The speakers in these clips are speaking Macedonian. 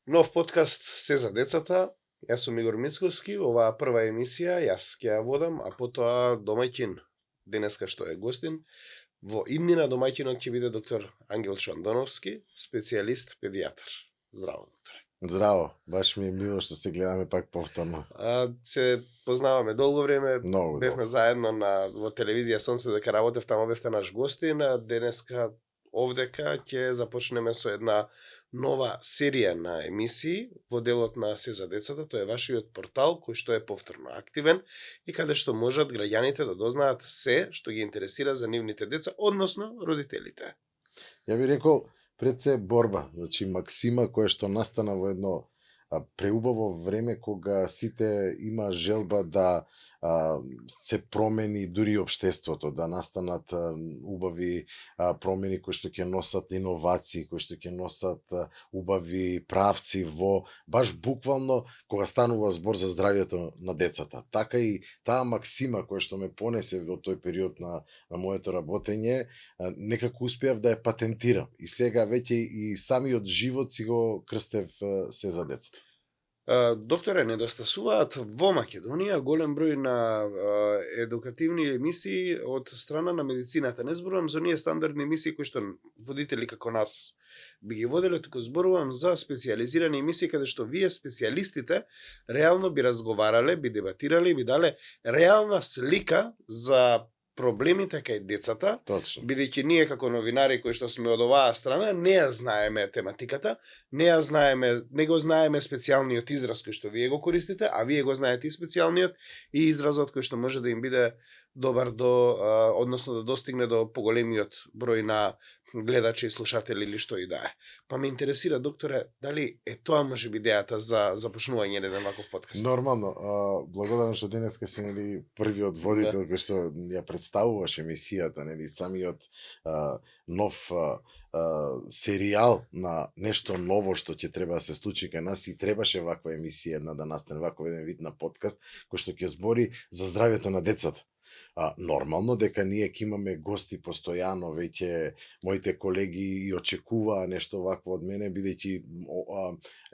Нов подкаст се за децата. Јас сум Игор Мицковски, оваа прва емисија јас ќе ја водам, а потоа домаќин денеска што е гостин. Во иднина домаќинот ќе биде доктор Ангел Чвандоновски, специјалист педијатар. Здраво, докторе. Здраво, баш ми е мило што се гледаме пак повторно. Се познаваме долго време, Много бевме заедно во телевизија Сонце дека работев, таму бевте наш гостин, а денеска овдека ќе започнеме со една нова серија на емисии во делот на Се за децата. Тоа е вашиот портал кој што е повторно активен и каде што можат граѓаните да дознаат се што ги интересира за нивните деца, односно родителите. Ја би рекол пред се борба, значи максима која што настана во едно преубаво време кога сите има желба да се промени дури општеството, да настанат убави промени кои што ќе носат иновации, кои што ќе носат убави правци во баш буквално кога станува збор за здравјето на децата. Така и таа максима која што ме понесе во тој период на моето работење, некако успеав да ја патентирам. И сега веќе и самиот живот си го крстев Се за децата. Докторе, недостасуваат во Македонија голем број на едукативни емисии од страна на медицината. Не зборувам за оние стандардни емисии кои што водители како нас би ги воделе, туку зборувам за специјализирани емисии каде што вие специјалистите реално би разговарале, би дебатирале и би дале реална слика за проблемите кај децата, Точно. Бидејќи ние како новинари кои што сме од оваа страна не ја знаеме тематиката, не го знаеме специјалниот израз кој што вие го користите, а вие го знаете и специјалниот и изразот кој што може да им биде добар односно да достигне до поголемиот број на гледачи и слушатели или што и да е. Па ме интересира, докторе, дали е тоа може би идејата за започнување на еден ваков подкаст? Нормално, благодарам што денеска си првиот водител кој што ја представуваш емисијата, самиот нов серијал на нешто ново што ќе треба да се случи кај нас и требаше ваква емисија една да настане, ваков еден вид на подкаст кој што ќе збори за здравјето на децата. Нормално дека ние ќе имаме гости постојано, веќе моите колеги и очекуваа нешто вакво од мене, бидејќи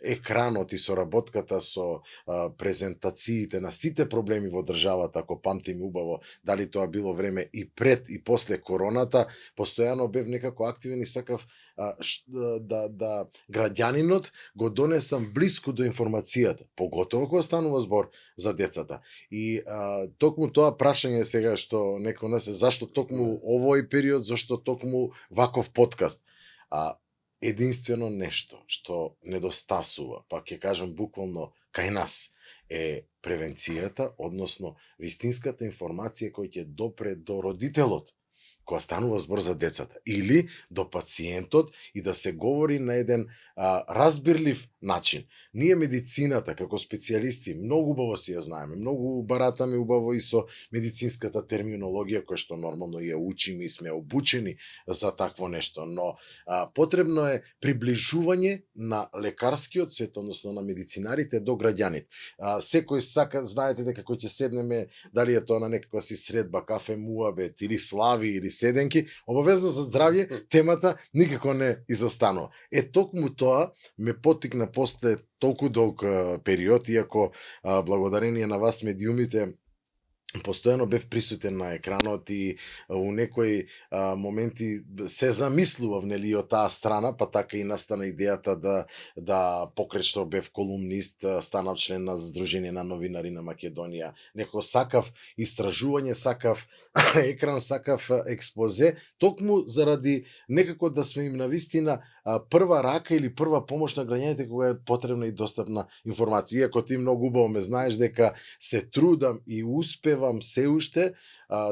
екранот и соработката со презентациите на сите проблеми во државата, ако памтим убаво, дали тоа било време и пред и после короната, постојано бев некако активен и сакав да граѓанинот го донесам блиску до информацијата, поготово кога станува збор за децата. И токму тоа прашање сега што некој нас е зашто токму овој период, зашто токму ваков подкаст. Единствено нешто што недостасува, па ќе кажам буквално кај нас, е превенцијата, односно вистинската информација која ќе допре до родителот кога станува збор за децата, или до пациентот и да се говори на еден разбирлив начин. Ние медицината, како специјалисти, многу убаво си ја знаеме, многу баратаме убаво и со медицинската терминологија, која што нормално ја учиме и сме обучени за такво нешто, но потребно е приближување на лекарскиот свет, односно на медицинарите до граѓаните. Секој сака, знаете дека кој ќе седнеме, дали е тоа на некаква си средба, кафе, муабет или слави или седенки, обавезно за здравје, темата никако не изостанува. Токму тоа ме поттикна после толку долг период, иако благодарение на вас медиумите постојано бев присутен на екранот и у некои моменти се замислував нели од таа страна, па така и настана идејата да покрај што бев колумнист, станав член на Сдружение на новинари на Македонија. Некој сакав истражување, сакав екран, сакав експозе, токму заради некако да сме им навистина прва рака или прва помош на граѓаните кога е потребна и достапна информација. Иако ти многу убаво ме знаеш дека се трудам и успевам се уште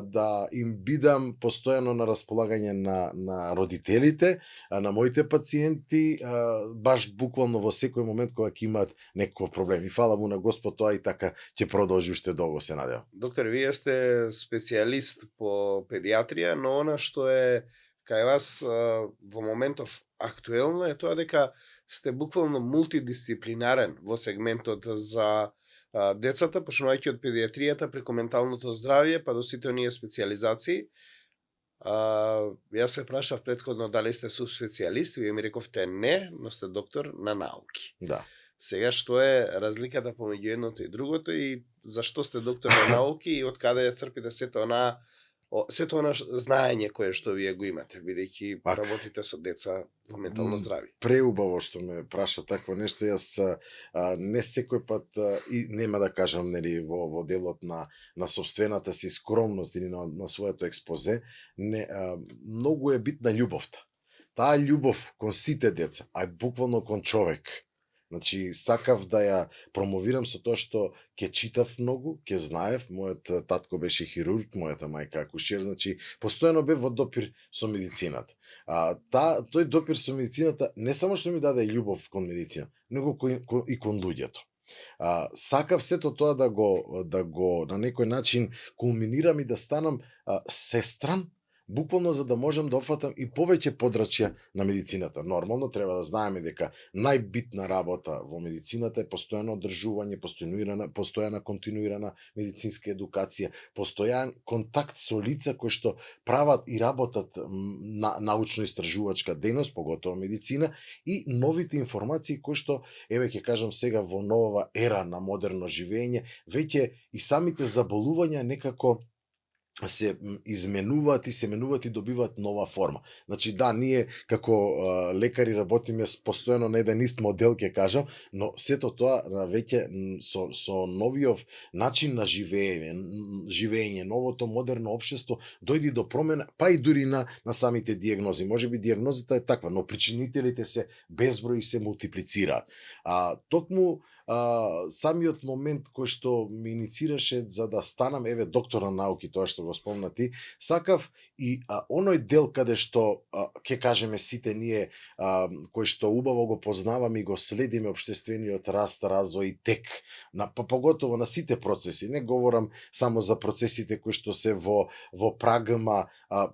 да им бидам постојано на располагање на родителите, на моите пациенти, баш буквално во секој момент кога ќе имаат некој проблем. И фала му на Господ, тоа и така ќе продолжи уште долго, се надевам. Доктор, вие сте специјалист по педиатрија, но она што е кај вас во моментов актуелно е тоа дека сте буквално мултидисциплинарен во сегментот за децата, почнувајќи од педиатријата преку менталното здравје, па до сите оние специјализации. Јас се прашав претходно дали сте субспецијалист, вие ми рековте не, но сте доктор на науки. Да. Сега што е разликата помеѓу едното и другото и зашто сте доктор на науки и од каде ја црпите сето она знаење кое што вие го имате, бидејќи работите со деца во ментално здравје. Преубаво што ме праша такво нешто. Јас не секој пат и нема да кажам нели во делот на собствената си скромност или на своето експозе, многу е битна љубовта. Таа љубов кон сите деца, а буквално кон човек. Значи, сакав да ја промовирам со тоа што ќе читав многу, ќе знаев, мојот татко беше хирург, мојата мајка акушер, значи, постојано бев во допир со медицината. Тој допир со медицината не само што ми даде љубов кон медицина, него и кон луѓето. Сакав сето тоа да го на некој начин кулминирам и да станам сестран, буквално за да можам да офатам и повеќе подрачја на медицината. Нормално треба да знаеме дека најбитна работа во медицината е постојано одржување, постојана континуирана медицинска едукација, постојан контакт со лица кои што прават и работат на научно-истражувачка дејност, поготово медицина, и новите информации кои што, еве ќе кажам сега во новава ера на модерно живење, веќе и самите заболувања некако се изменуваат и се менуваат и добиваат нова форма. Значи да, ние како лекари работиме постојано на еден ист модел, ќе кажам, но сето тоа веќе со новиот начин на живење, новото модерно општество дојди до промена, па и дури на самите дијагнози. Можеби дијагнозата е таква, но причинителите се безброј и се мултиплицираат. Токму самиот момент кој што ми иницираше за да станам доктор на науки, тоа што го спомна ти, сакав и оној дел каде што ќе кажеме сите ние кои што убаво го познаваме и го следиме општествениот раст, развој и тек, поготово на сите процеси. Не говорам само за процесите кои што се во прагма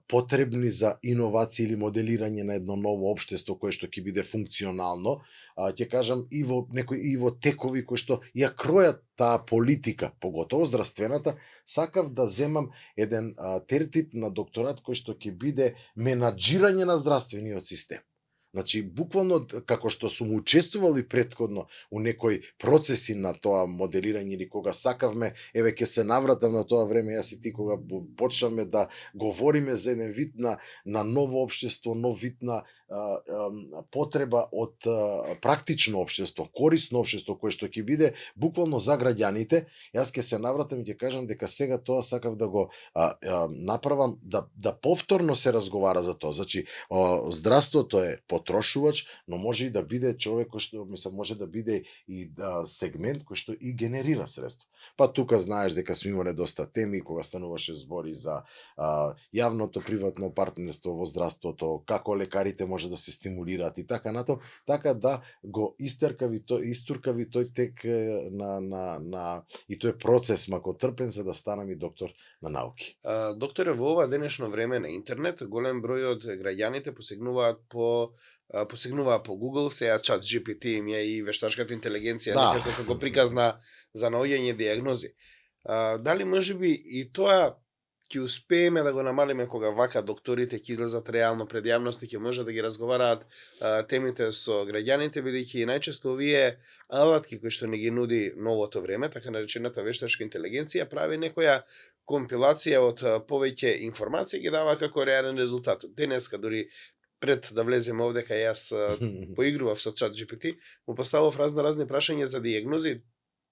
потребни за иновација или моделирање на едно ново општество кое што ќе биде функционално, ќе кажам и во текови кои што ја кројат таа политика, поготово здравствената. Сакав да земам еден тертип на докторат кој што ќе биде менаџирање на здравствениот систем. Значи, буквално, како што сум учествувал и претходно у некои процеси на тоа моделирање или кога сакавме, ќе се навратам на тоа време, јас и ти, кога почнавме да говориме за еден вид на ново општество, нов вид на потреба од практично општество, корисно општество, кое што ќе биде буквално за граѓаните, јас ќе се навратам и ќе кажам дека сега тоа сакав да го направам, да повторно се разговара за тоа. Значи, здравството е потрошувач, но може и да биде човек кој што може да биде и сегмент кој што и генерира средства. Па тука знаеш дека сме имале доста теми кога стануваше збори за јавното приватно партнерство во здравството, како лекарите може да се стимулираат и така натаму, така да го истуркави тој тек и тој процес макотрпен за да станам и доктор на науки. Докторе, во ова денешно време на интернет голем број од граѓаните посегнуваат по Google, сега чат GPT им ја и вештачката интелигенција некако го приказна за наоѓање дијагнози. Дали можеби и тоа ќе успееме да го намалиме кога вака докторите ќе излезат реално пред јавност и ќе може да ги разговараат темите со граѓаните, бидејќи најчесто овие алатки кои што не ги нуди новото време, така наречената вештачка интелигенција, прави некоја компилација од повеќе информации ги дава како реален резултат. Денеска дури пред да влеземе овде кај јас поигрував со чат GPT, му поставав разни прашања за дијагнози,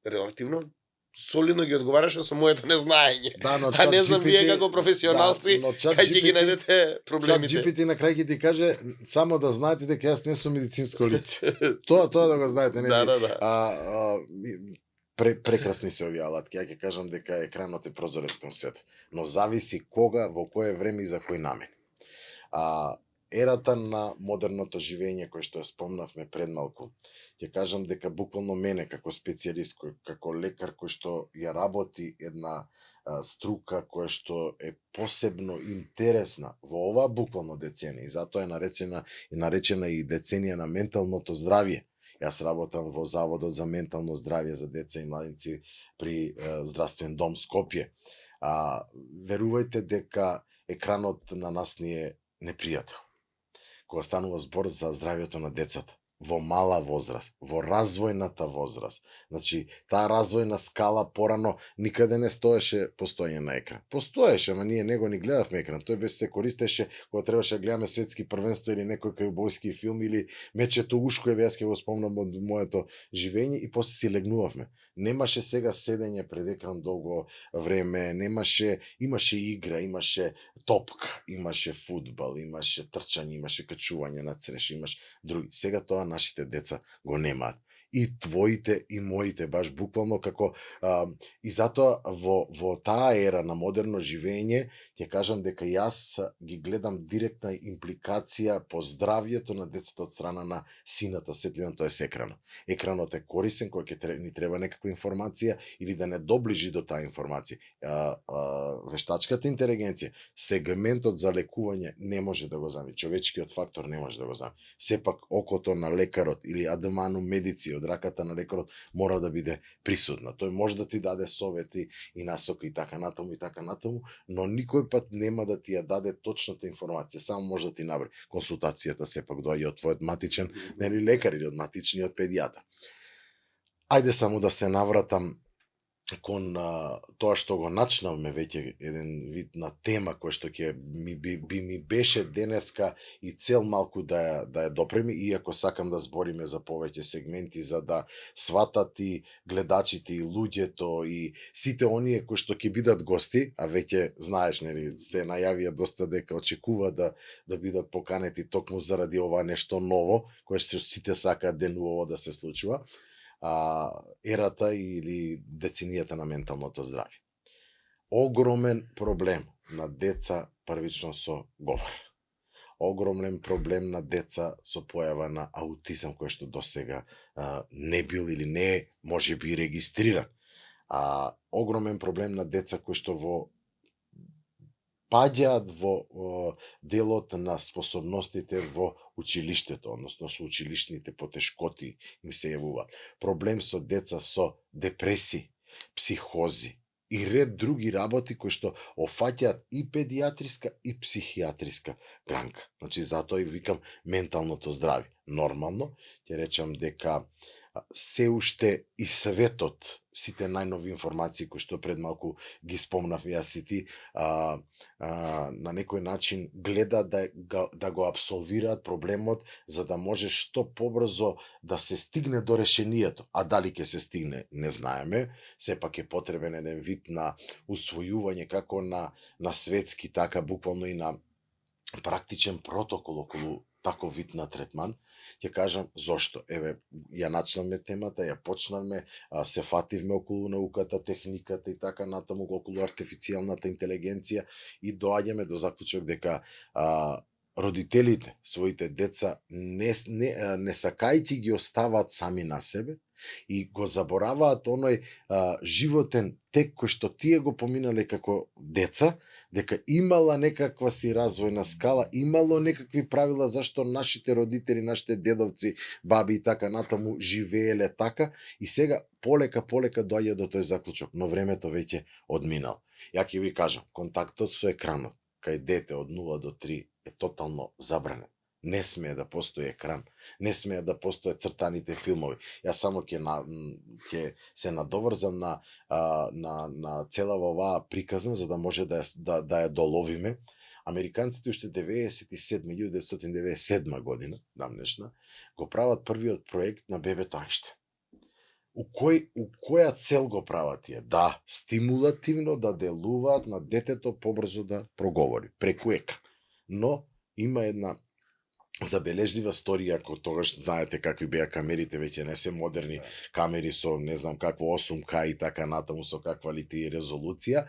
релативно солидно ги одговараше со моето незнаење. А не знам вие како професионалци кај ќе ги најдете проблемите. Чат GPT на крај ќе ти каже само да знаете дека јас не сум медицинско лице. Тоа да го знаете, не? Прекрасни се овие алатки. Ја ќе кажам дека екранот е прозорец кон свет, но зависи кога, во кое време и за кој намен. Ерата на модерното живење кој што ја спомнавме пред малку, ќе кажам дека буквално мене како специјалист, како лекар кој што ја работи една струка која што е посебно интересна во оваа буквално деценија, и затоа е наречена и деценија на менталното здравје. Јас работам во Заводот за ментално здравје за деца и младинци при Здравствен дом Скопје. Верувајте дека екранот на нас ни е непријател. Кога станува збор за здравјето на децата, во мала возраст, во развојната возраст. Значи, таа развојна скала порано никаде не стоеше постоење на екран. Постоеше, ама ние него ни гледавме екран. Тој беше се користеше кога требаше да гледаме светски првенство или некој кајубојски филм или Мечето Ушкоеве, јас ќе го спомнам од моето живење и после си легнувавме. Немаше сега седење пред екран долго време, имаше игра, имаше топка, имаше фудбал, имаше трчање, имаше качување на цреш, имаше други. Сега тоа нашите деца го немаат. И твоите и моите, баш буквално како и затоа во таа ера на модерно живење ќе кажам дека јас ги гледам директна импликација по здравјето на децата од страна на сината светлина, тоа е екранот. Екранот е корисен кога ќе ни треба некаква информација или да не доближи до таа информација. Вештачката интелигенција, сегментот за лекување не може да го замени, човечкиот фактор не може да го замени. Сепак окото на лекарот или адеману медици од раката на лекарот мора да биде присутна. Тој може да ти даде совети и насоки и така натаму, но никој пат нема да ти ја даде точната информација, само може да ти набри. Консултацијата сепак доаѓа од твојот матичен лекар или од матичниот педијатар. Ајде само да се навратам кон тоа што го начнавме веќе еден вид на тема која што ќе ми беше денеска и цел малку да ја допреми, иако сакам да збориме за повеќе сегменти за да сватат и гледачите и луѓето и сите оние кои што ќе бидат гости, а веќе знаеш, нели, се најавија доста дека очекува да бидат поканети токму заради ова нешто ново, кое што сите сакаат денуово да се случува. Ерата или деценијата на менталното здравје. Огромен проблем на деца првично со говор. Огромен проблем на деца со појава на аутизам кој што досега не бил или не е можеби регистриран. Огромен проблем на деца кои што паѓаат во делот на способностите во училиштето, односно со училишните потешкоти им се јавуваат. Проблем со деца со депреси, психози и ред други работи кои што офаќаат и педијатриска и психијатриска гранка. Значи, затоа и викам менталното здравје. Нормално, ќе речам дека се уште и светот, сите најнови информации кои што пред малку ги спомнав јас и ти, на некој начин гледа да го абсолвираат проблемот за да може што побрзо да се стигне до решението. А дали ќе се стигне, не знаеме. Сепак е потребен еден вид на усвојување како на светски, така буквално и на практичен протокол околу таков вид на третман. Ќе кажам зошто. Еве, ја начнавме темата, ја почнавме, се фативме околу науката, техниката и така натаму, околу артифицијалната интелигенција и доаѓаме до заклучок дека родителите своите деца не сакајќи ги оставаат сами на себе и го забораваат оној животен тек кој што тие го поминале како деца, дека имала некаква си развојна скала, имало некакви правила зашто нашите родители, нашите дедовци, баби и така натаму живееле така и сега полека доаѓа до тој заклучок, но времето веќе одминал. Ја ќе ви кажам, контактот со екранот кај дете од 0 до 3 е тотално забранен. Не смее да постои екран, не смее да постојат цртаните филмови. Јас само ќе се надоврзам на целава оваа приказна за да може да ја доловиме. Американците уште 1997 година, дамнешна, го прават првиот проект на бебето Ајнштајн. У која цел го прават тие? Да, стимулативно да делуваат на детето побрзо да проговори, преку екран. Но има една забележлива сторија, ако тогаш знаете какви беа камерите, веќе не се модерни камери со не знам какво 8K и така натаму со каква ли ти резолуција.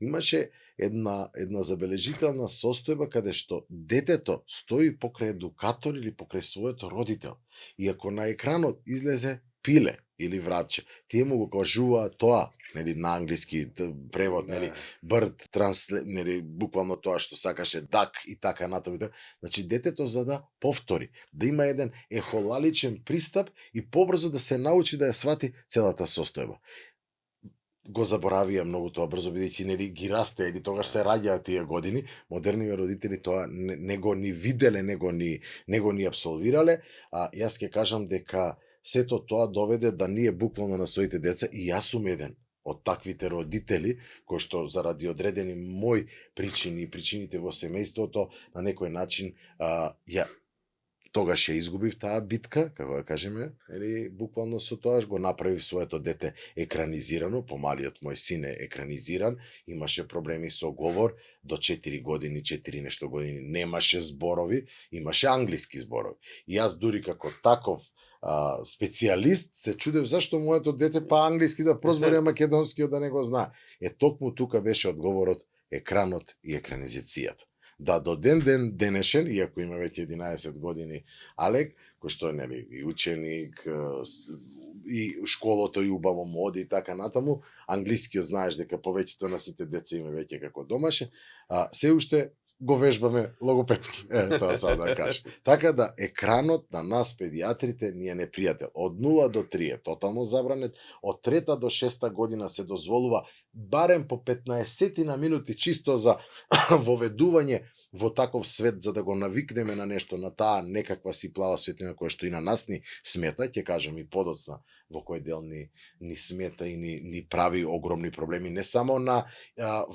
Имаше една забележителна состојба каде што детето стои покрај едукатор или покрај својот родител. И ако на екранот излезе пиле или вратче, тие му го кажуваат тоа, нели, на англиски превод, нели, bird translate, нели, буквално тоа што сакаше duck и така натаму. Значи детето за да повтори, да има еден ехолаличен пристап и побрзо да се научи да ја свати целата состојба. го заборавија многу тоа брзо, бидејќи нели ги расте или тогаш се раѓаат тие години, модерниве родители тоа не го ни виделе, не го ни абсолвирале, а јас ќе кажам дека сето тоа доведе да ние буквално на своите деца, и јас сум еден од таквите родители, кои што заради одредени мои причини и причините во семејството, на некој начин тогаш ја изгубив таа битка, како да кажеме, или буквално со тоа го направив своето дете екранизирано, помалиот мој син е екранизиран, имаше проблеми со говор, до 4 години, 4 нешто години немаше зборови, имаше англиски зборови. И јас дури како таков специјалист се чудев зашто моето дете па англиски да прозбори, а македонскиот да не го знае. Токму тука беше одговорот екранот и екранизацијата. Да, до ден денешен, иако има веќе 11 години Алек, кој што нели и ученик, и школото и убаво моди и така натаму, англискиот знаеш дека повеќето на сите деца има веќе како домашен, се уште го вежбаме логопедски, тоа сам да кажа. Така да екранот на нас педиатрите ни е непријател. Од 0 до 3 е тотално забранет, од 3 до 6 година се дозволува барем по 15 на минути чисто за воведување во таков свет, за да го навикнеме на нешто, на таа некаква си плава светлина која што и на нас ни смета, ќе кажам и подоцна во кој дел ни смета и ни прави огромни проблеми, не само на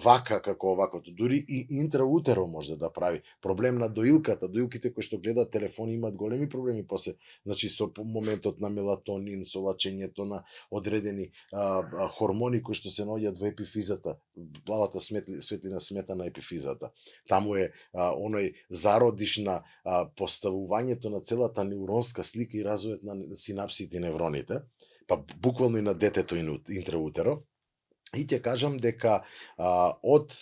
вака како овакото, дури и интраутеро може да прави проблем на доилката, доилките кои што гледаат телефони имаат големи проблеми после, значи со моментот на мелатонин, со лачењето на одредени хормони кои што се наоѓаат во епифизата, плавата светлина смета на епифизата. Таму е оној зародиш на поставувањето на целата неуронска слика и развојот на синапсите и невроните, па буквално и на детето интраутеро. И ќе кажам дека од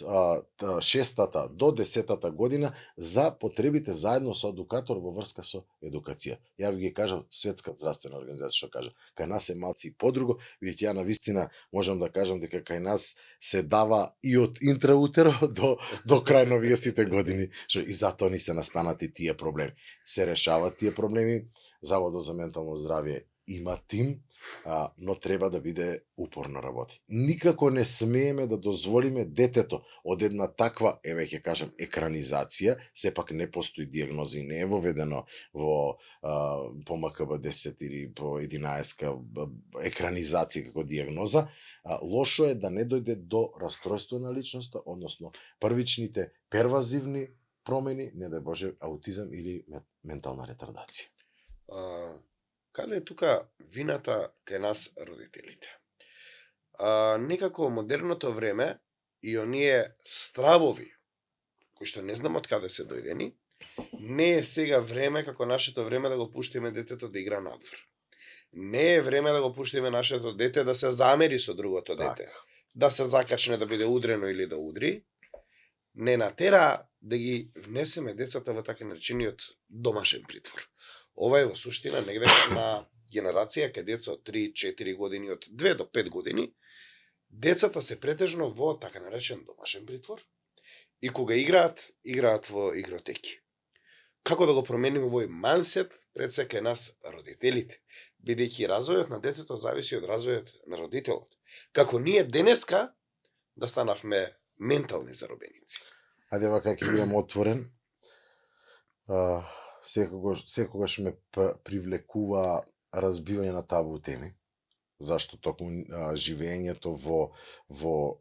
6-та до 10-та година за потребите заедно со едукатор во врска со едукација. Ја ви ги кажам, Светска здравствена организација што кажа, кај нас е малци и подруго, бидејќи ја навистина можам да кажам дека кај нас се дава и од интраутеро до крај новиесите години, што и затоа ни се настанати тие проблеми. Се решаваат тие проблеми, Заводот за ментално здравје има тим, но треба да биде упорно работи. Никако не смееме да дозволиме детето од една таква, ќе кажам, екранизација, сепак не постои диагноза и не е воведено во по МКБ-10 или по 11 екранизација како диагноза, лошо е да не дојде до расстройство на личноста, односно првичните первазивни промени, не дај Боже, аутизам или ментална ретардација. Каде е тука вината кај нас родителите? Некако модерното време и оние стравови, кои што не знам од каде се дојдени, не е сега време како нашето време да го пуштиме детето да игра надвор. Не е време да го пуштиме нашето дете да се замери со другото дете, да се закачне да биде удрено или да удри. Не натера да ги внесеме децата во така наречениот домашен притвор. Ова е во суштина негде на генерација кај деца од 3-4 години, од 2 до 5 години, децата се претежно во така наречен домашен притвор и кога играат во игротеки. Како да го промениме овој мансет пред се кај нас родителите, бидејќи развојот на детето зависи од развојот на родителот. Како ние денеска да станавме ментални заробеници. Ајде вака ќе бидам отворен. Секогаш ме привлекува разбивање на табу теми, зашто токму живењето во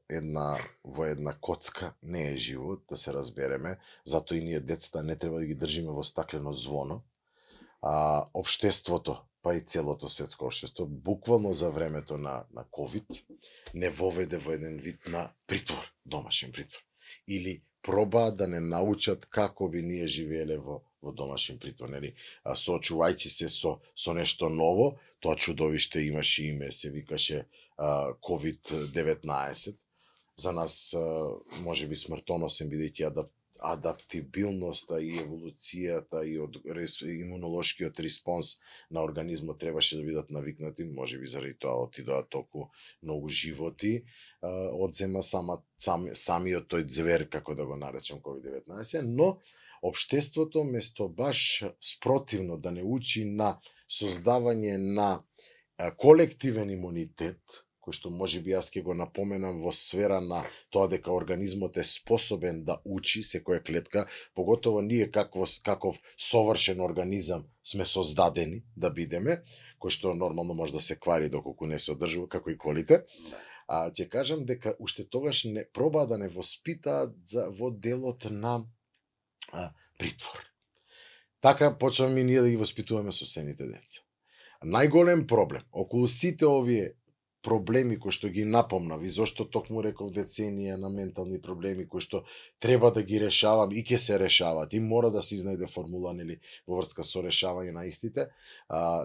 една коцка не е живот, да се разбереме, затоа и ние децата не треба да ги држиме во стаклено звоно. Општеството, па и целото светско општество, буквално за времето на COVID, не воведе во еден вид на притвор, домашен притвор. Или пробаа да не научат како би ние живееле во домашен притвор, нели? Соочувајќи се со нешто ново, тоа чудовиште имаше име, се викаше COVID-19. За нас можеби смртоносен, бидејќи адаптибилноста и еволуцијата и имунолошкиот респонс на организмот требаше да бидат навикнати, можеби заради тоа отидоа толку многу животи, одзема самиот тој звер, како да го наречам COVID-19, но општеството место баш спротивно да не учи на создавање на колективен имунитет, кој што можеби јас ќе го напоменам во сфера на тоа дека организмот е способен да учи секоја клетка, поготово ние каков совршен организам сме создадени да бидеме, кој што нормално може да се квари доколку не се одржува, како и колите. Ќе кажам дека уште тогаш не пробаа да не воспитаат во делот на притвор. Така почнавме ние да ги воспитуваме собствените деца. Најголем проблем околу сите овие проблеми кои што ги напомнав и зошто токму реков деценија на ментални проблеми кои што треба да ги решавам и ќе се решаваат и мора да се изнајде формула нели во врска со решавање на истите,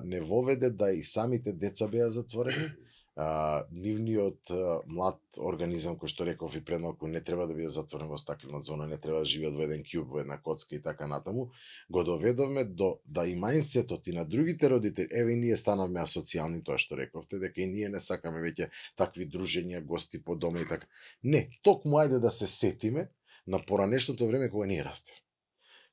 не воведе да и самите деца беа затворени. Нивниот млад организам, кој што реков и предмалку, не треба да биде затворен во стаклена зона, не треба да живеат во еден кјуб, во една коцка и така натаму, го доведовме до да и мајнсетот и на другите родители, еве и ние станавме асоцијални, тоа што рековте, дека и ние не сакаме веќе такви дружења, гости по дома и така. Не, токму ајде да се сетиме на поранешното време кога ние растев.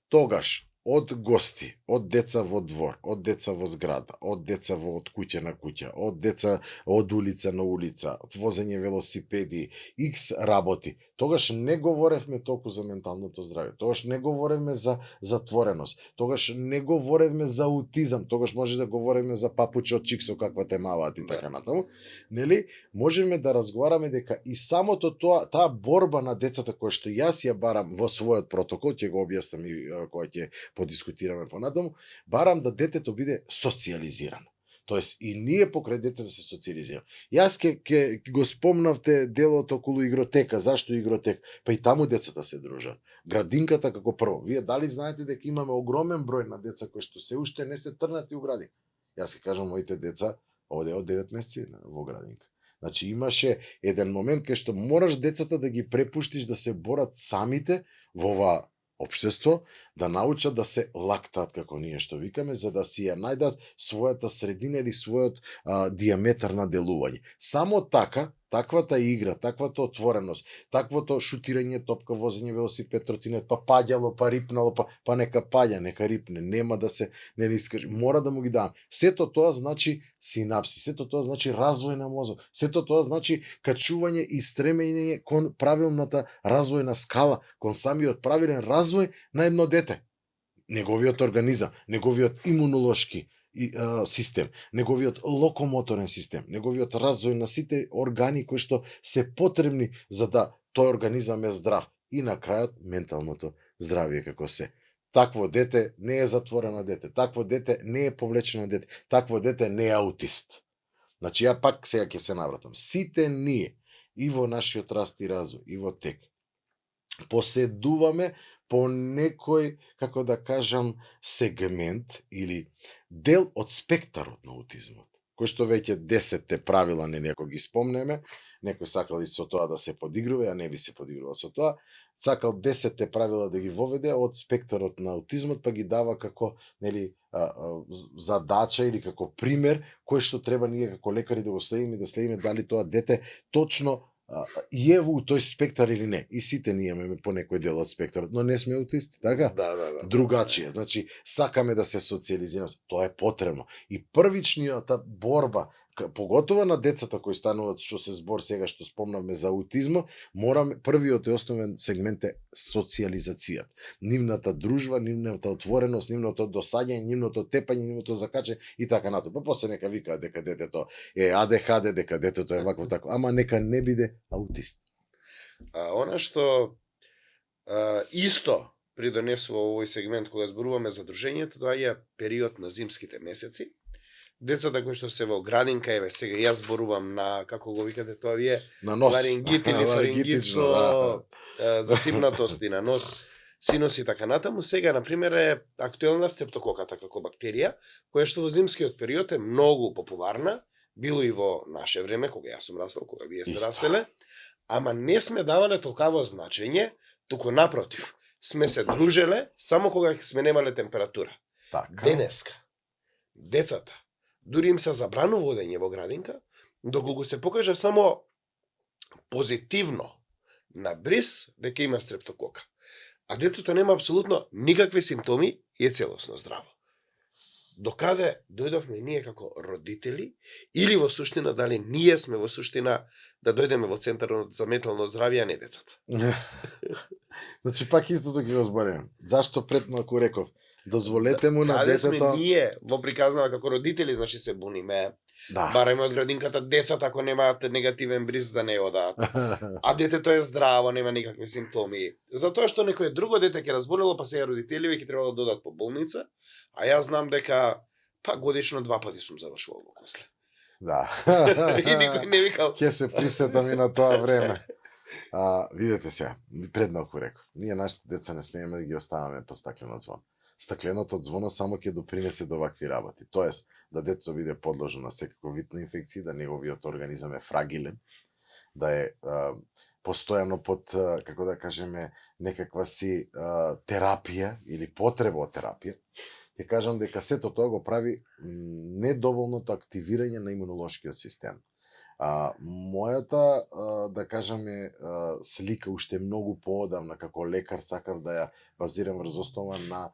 Тогаш, од гости, од деца во двор, од деца во зграда, од деца од куќа на куќа, од деца од улица на улица, од возење велосипеди, икс работи. Тогаш не говоревме толку за менталното здравје, тогаш не говоревме за затвореност, тогаш не говоревме за аутизам, тогаш може да говориме за папуче од чиксо каква те маваат и така натаму. Нели, можеме да разговараме дека и самото тоа, таа борба на децата која што јас ја барам во својот протокол, ќе го објаснам и која ќе подискутираме понатаму, барам да детето биде социјализирано. Тоест и ние покрај детето се социјализираме. Јас ќе го спомнавте делот околу игротека. Зашто игротека? Па и таму децата се дружат. Градинката како прво. Вие дали знаете дека имаме огромен број на деца кои што се уште не се трнати у градинка? Јас ќе кажам моите деца овде од 9 месеци во градинка. Значи имаше еден момент кај што мораш децата да ги препуштиш да се борат самите во ова општество, да научат да се лактаат, како ние што викаме, за да си ја најдат својата средина или својот диаметар на делување. Само така, таквата игра, таквата отвореност, таквото шутирање топка, возење велосипед, тротинет, па паѓало, па рипнало, па нека паѓа, нека рипне, нема да се не искаже, мора да му ги дам. Сето тоа значи синапси, сето тоа значи развој на мозок, сето тоа значи качување и стремење кон правилната развојна скала, кон самиот правилен развој на едно дете. Неговиот организам, неговиот имунолошки систем, неговиот локомоторен систем, неговиот развој на сите органи кои што се потребни за да тој организам е здрав и на крајот менталното здравје како се. Такво дете не е затворено дете, такво дете не е повлечено дете, такво дете не е аутист. Значи ја пак сега ќе се навратам. Сите ние и во нашиот раст и развој и во тек поседуваме по некој, како да кажам, сегмент или дел од спектарот на аутизмот, кој што веќе 10 правила не некој ги спомнеме, некој сакал и со тоа да се подигрува, а не би се подигрувал со тоа, сакал 10 правила да ги воведе од спектарот на аутизмот, па ги дава како нели задача или како пример кој што треба ние како лекари да го следиме, да следиме дали тоа дете точно и е во тој спектар или не. И сите ние имаме по некој дел од спектарот, но не сме аутисти, така? Да. Другачие. Значи, сакаме да се социјализираме. Тоа е потребно. И првичниот борба, поготово на децата кои стануваат, што се збор сега што спомнавме за аутизмо, мораме, првиот и основен сегмент е социјализацијата. Нивната дружба, нивната отвореност, нивното досаѓање, нивното тепање, нивното закачање и така натаму. Па после нека викаат дека детето е АДХД, дека детето е вакво тако, ама нека не биде аутист. Она што исто придонесува овој сегмент кога зборуваме за дружењето, тоа е период на зимските месеци. Децата кои што се во градинка, еве сега јас зборувам на, како го викате тоа вие, на нос, ларингит или фарингит со засипнатост и на нос, синус и така натаму. Сега, например, е актуелна стрептококата како бактерија, која што во зимскиот период е многу популарна, било и во наше време, кога јас сум растал, кога вие сте растеле, ама не сме давале толкаво значење, туку напротив, сме се дружеле само кога сме немале температура. Така. Денеска, децата, дури им се забранува одење во градинка, доколку се покаже само позитивно на бриз дека има стрептокока. А детето нема апсолутно никакви симптоми и е целосно здраво. докаде дојдовме ние како родители, или во суштина дали ние сме во суштина да дојдеме во центарот за ментално здравје, а не децата. Значи пак истото ќе го збориме. Зашто пред малку реков, дозволете му на Каде детето... сме ние во приказнава како родители, значи се буниме. Да. Бараме од градинката децата ако немаат негативен бриз да не одат. А детето е здраво, нема никакви симптоми. Затоа што некое друго дете ќе разболело, па сега родителите ќе требало да додат по болница, а јас знам дека па годишно 2 пати сум завршувал во Косле. Да. И никој не викал. Ке се присетам и на тоа време. Видете сега, пред малку реков, ние нашите деца не смееме да ги оставаме по стаклено звон. Стакленото звоно само ќе допринесе до вакви работи. Тоест, да детето биде подложено на секаков вид на инфекција, да неговиот организам е фрагилен, да е постојано под, како да кажеме, некаква си терапија или потреба од терапија. Ќе кажам дека сето тоа го прави недоволното активирање на имунолошкиот систем. Мојата, да кажеме, слика уште многу поодамна како лекар сакав да ја базирам врз основа на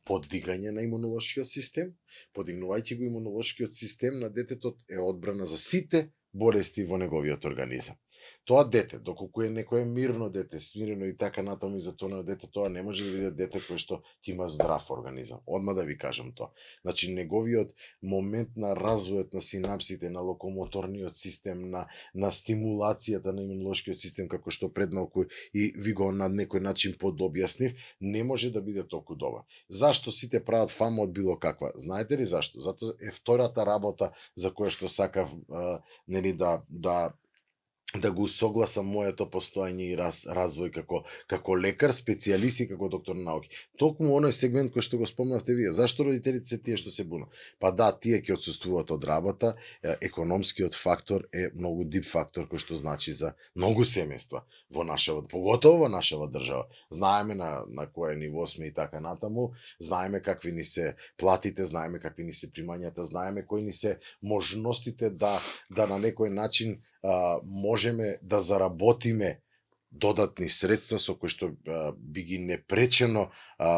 поддигање на имунолошкиот систем. Подигнувајќи го имунолошкиот систем на детето е одбрана за сите болести во неговиот организам. Тоа дете, доколку е некое мирно дете, смирено и така натаму и затонено дете, тоа не може да биде дете кој што ќе има здрав организам. Одма да ви кажам тоа. Значи, неговиот момент на развојот на синапсите, на локомоторниот систем, на стимулацијата на имунолошкиот систем, како што пред малку и ви го на некој начин подобјаснив, не може да биде толку добар. Зашто сите прават фама од било каква? Знаете ли зашто? Зато е втората работа за која што сакав нели да го согласам моето постоење и развој како лекар, специјалист и како доктор на науки. Токму оној сегмент кој што го спомнавте вие. Зашто родителите се тие што се бунат? Па да, тие ќе отсуствуваат од работа, економскиот фактор е многу дип фактор кој што значи за многу семејства во нашава, поготово во нашава држава. Знаеме на кое ниво сме и така натаму, знаеме какви ни се платите, знаеме какви ни се примањата, знаеме кои ни се можностите да на некој начин можеме да заработиме додатни средства со кои што би ги непречено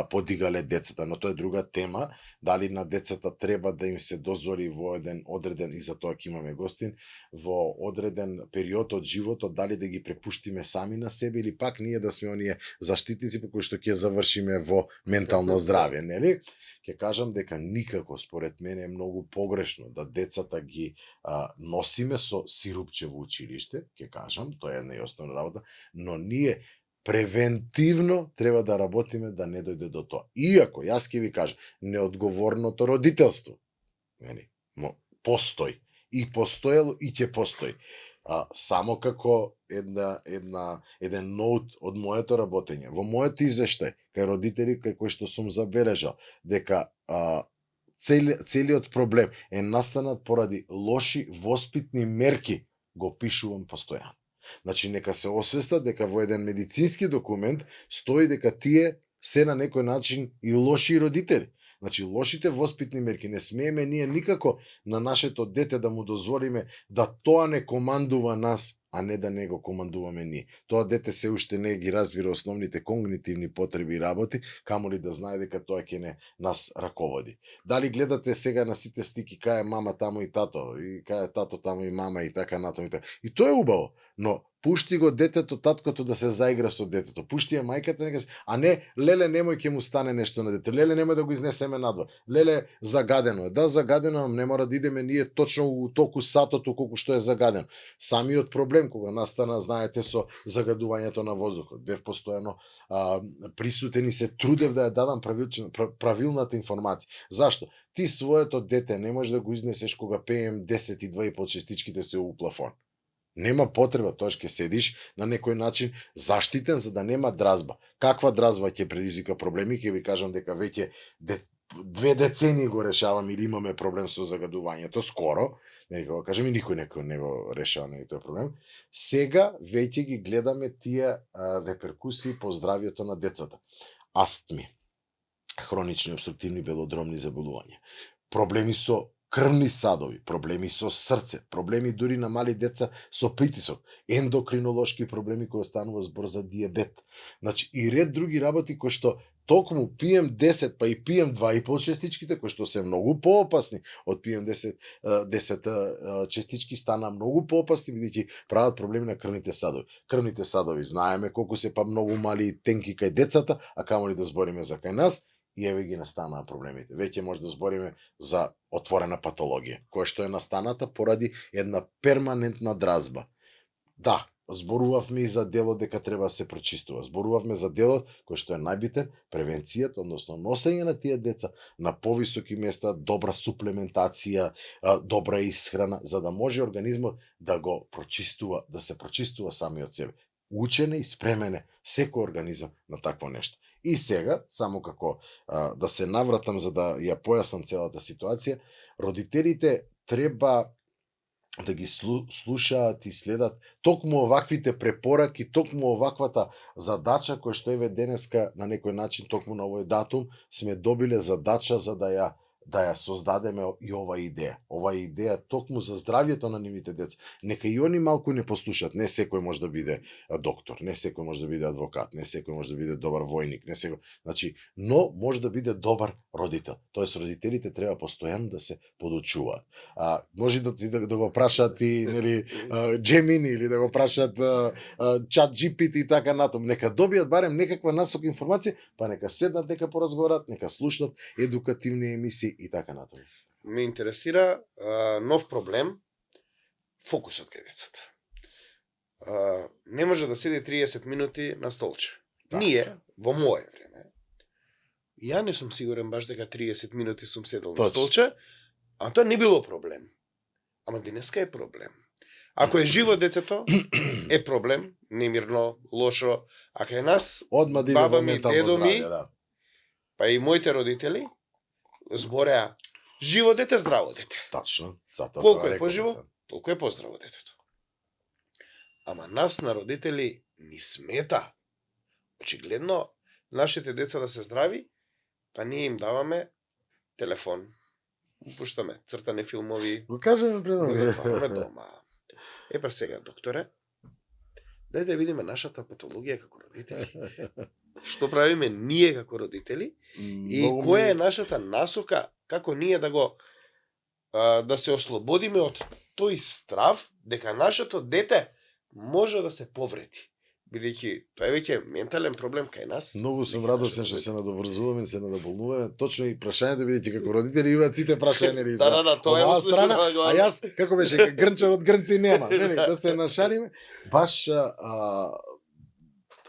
подигале децата, но тоа е друга тема, дали на децата треба да им се дозволи во еден одреден, и за тоа ќе имаме гостин, во одреден период од животот, дали да ги препуштиме сами на себе или пак ние да сме оние заштитници по кои што ќе завршиме во ментално здравје, нели? Ќе кажам дека никако, според мене, е многу погрешно да децата ги носиме со сирупче во училиште, ќе кажам, тоа е најосновна работа, но ние превентивно треба да работиме да не дојде до тоа. Иако, јас ќе ви кажам, неодговорното родителство, постои, и постоело и ќе постои. Само како еден ноут од моето работење. Во мојот извештај, кај родители, кај кој што сум забележал, дека целиот проблем е настанат поради лоши воспитни мерки, го пишувам постојано. Значи, нека се освеста дека во еден медицински документ стои дека тие се на некој начин и лоши родители. Значи, лошите воспитни мерки не смееме ние никако на нашето дете да му дозволиме да тоа не командува нас, а не да не го командуваме ние. Тоа дете се уште не ги разбира основните когнитивни потреби и работи, камоли да знае дека тоа ќе не нас раководи. Дали гледате сега на сите стики кај е мама таму и тато, и кај е тато таму и мама и така натаму и така. И тоа е убаво, но пушти го детето, таткото да се заигра со детето. Пушти ја мајката, нека се... А не, леле, немој ќе му стане нешто на дете. Леле, немој да го изнесеме надвор. Леле, загадено е. Да, загадено, не мора да идеме ние точно у току сатото колку што е загадено. Самиот проблем кога настана, знаете, со загадувањето на воздухот. Бев постојано присутен и се трудев да ја дадам правилната информација. Зашто? Ти своето дете не можеш да го изнесеш кога PM 10 и 2,5 частичките се у плафон. Нема потреба, тоа ќе седиш на некој начин заштитен за да нема дразба. Каква дразба ќе предизвика проблеми, ќе ви кажам дека веќе 2 децении го решавам или имаме проблем со загадувањето скоро, нели го кажем и никој не го решава тој проблем. Сега веќе ги гледаме тие реперкусии по здравјето на децата. Астми, хронични обструктивни белодромни заболувања, проблеми со крвни садови, проблеми со срце, проблеми дури на мали деца со притисок, ендокринолошки проблеми кои станува збор за диабет. Значи, и ред други работи кои што токму PM10 па и PM2,5 частичките, кои што се многу поопасни од PM10 10 частички, стана многу поопасни, бидејќи прават проблеми на крвните садови. Крвните садови знаеме колку се па многу мали и тенки кај децата, а камоли да збориме за кај нас, и еве ги настанаа проблемите. Веќе може да збориме за отворена патологија, која што е настаната поради една перманентна дразба. Да, зборувавме и за делот дека треба да се прочистува. Зборувавме за делот кој што е најбитен, превенцијата, односно носење на тие деца на повисоки места, добра суплементација, добра исхрана, за да може организмот да го прочистува, да се прочистува самиот себе. Учене и спремене секој организам на такво нешто. И сега, само како да се навратам за да ја појаснам целата ситуација, родителите треба да ги слушаат и следат токму оваквите препораки, токму оваквата задача која што еве денеска на некој начин токму на овој датум сме добиле задача за да ја создадеме и оваа идеја. Оваа идеја токму за здравјето на нивните деца. Нека и они малку не послушат. Не секој може да биде доктор, не секој може да биде адвокат, не секој може да биде добар војник, не секој, значи, но може да биде добар родител. Тоест родителите треба постојано да се подучуваат. Може да го прашаат и нели Gemini или да го прашаат ChatGPT и така натаму. Нека добијат барем некаква насока информација, па нека седнат, нека поразговарат, нека слушнат едукативни емисии и така натаму. Ме интересира нов проблем, фокусот кај децата. Не може да седи 30 минути на столче. Да. Ние, во моје време, ја не сум сигурен баш дека 30 минути сум седел на столче, а тоа не било проблем. Ама денеска е проблем. Ако е живо детето, е проблем, немирно, лошо, а кај нас, баба ми, дедо ми, па и моите родители, збореа живо дете, здраво дете. Тачно. Колку е поживо, толку е поздраво детето. Ама нас на родители ни смета. Очигледно, нашите деца да се здрави, па ние им даваме телефон. Пуштаме цртани филмови. Го кажеме пред го затвараме дома. Епа сега, докторе, дај да видиме нашата патологија како родители. Што правиме ние како родители и која е нашата насока како ние да се ослободиме од тој страв дека нашето дете може да се повреди. Бидејќи тоа е веќе ментален проблем кај нас. Многу сум радосен што се надоврзуваме, се надоболнуваме. Точно и прашањето, бидејќи како родители имаат сите прашања нели за тоа е страна, а јас како беше грнчар од грнци нема, нели, да се нашалиме. Баш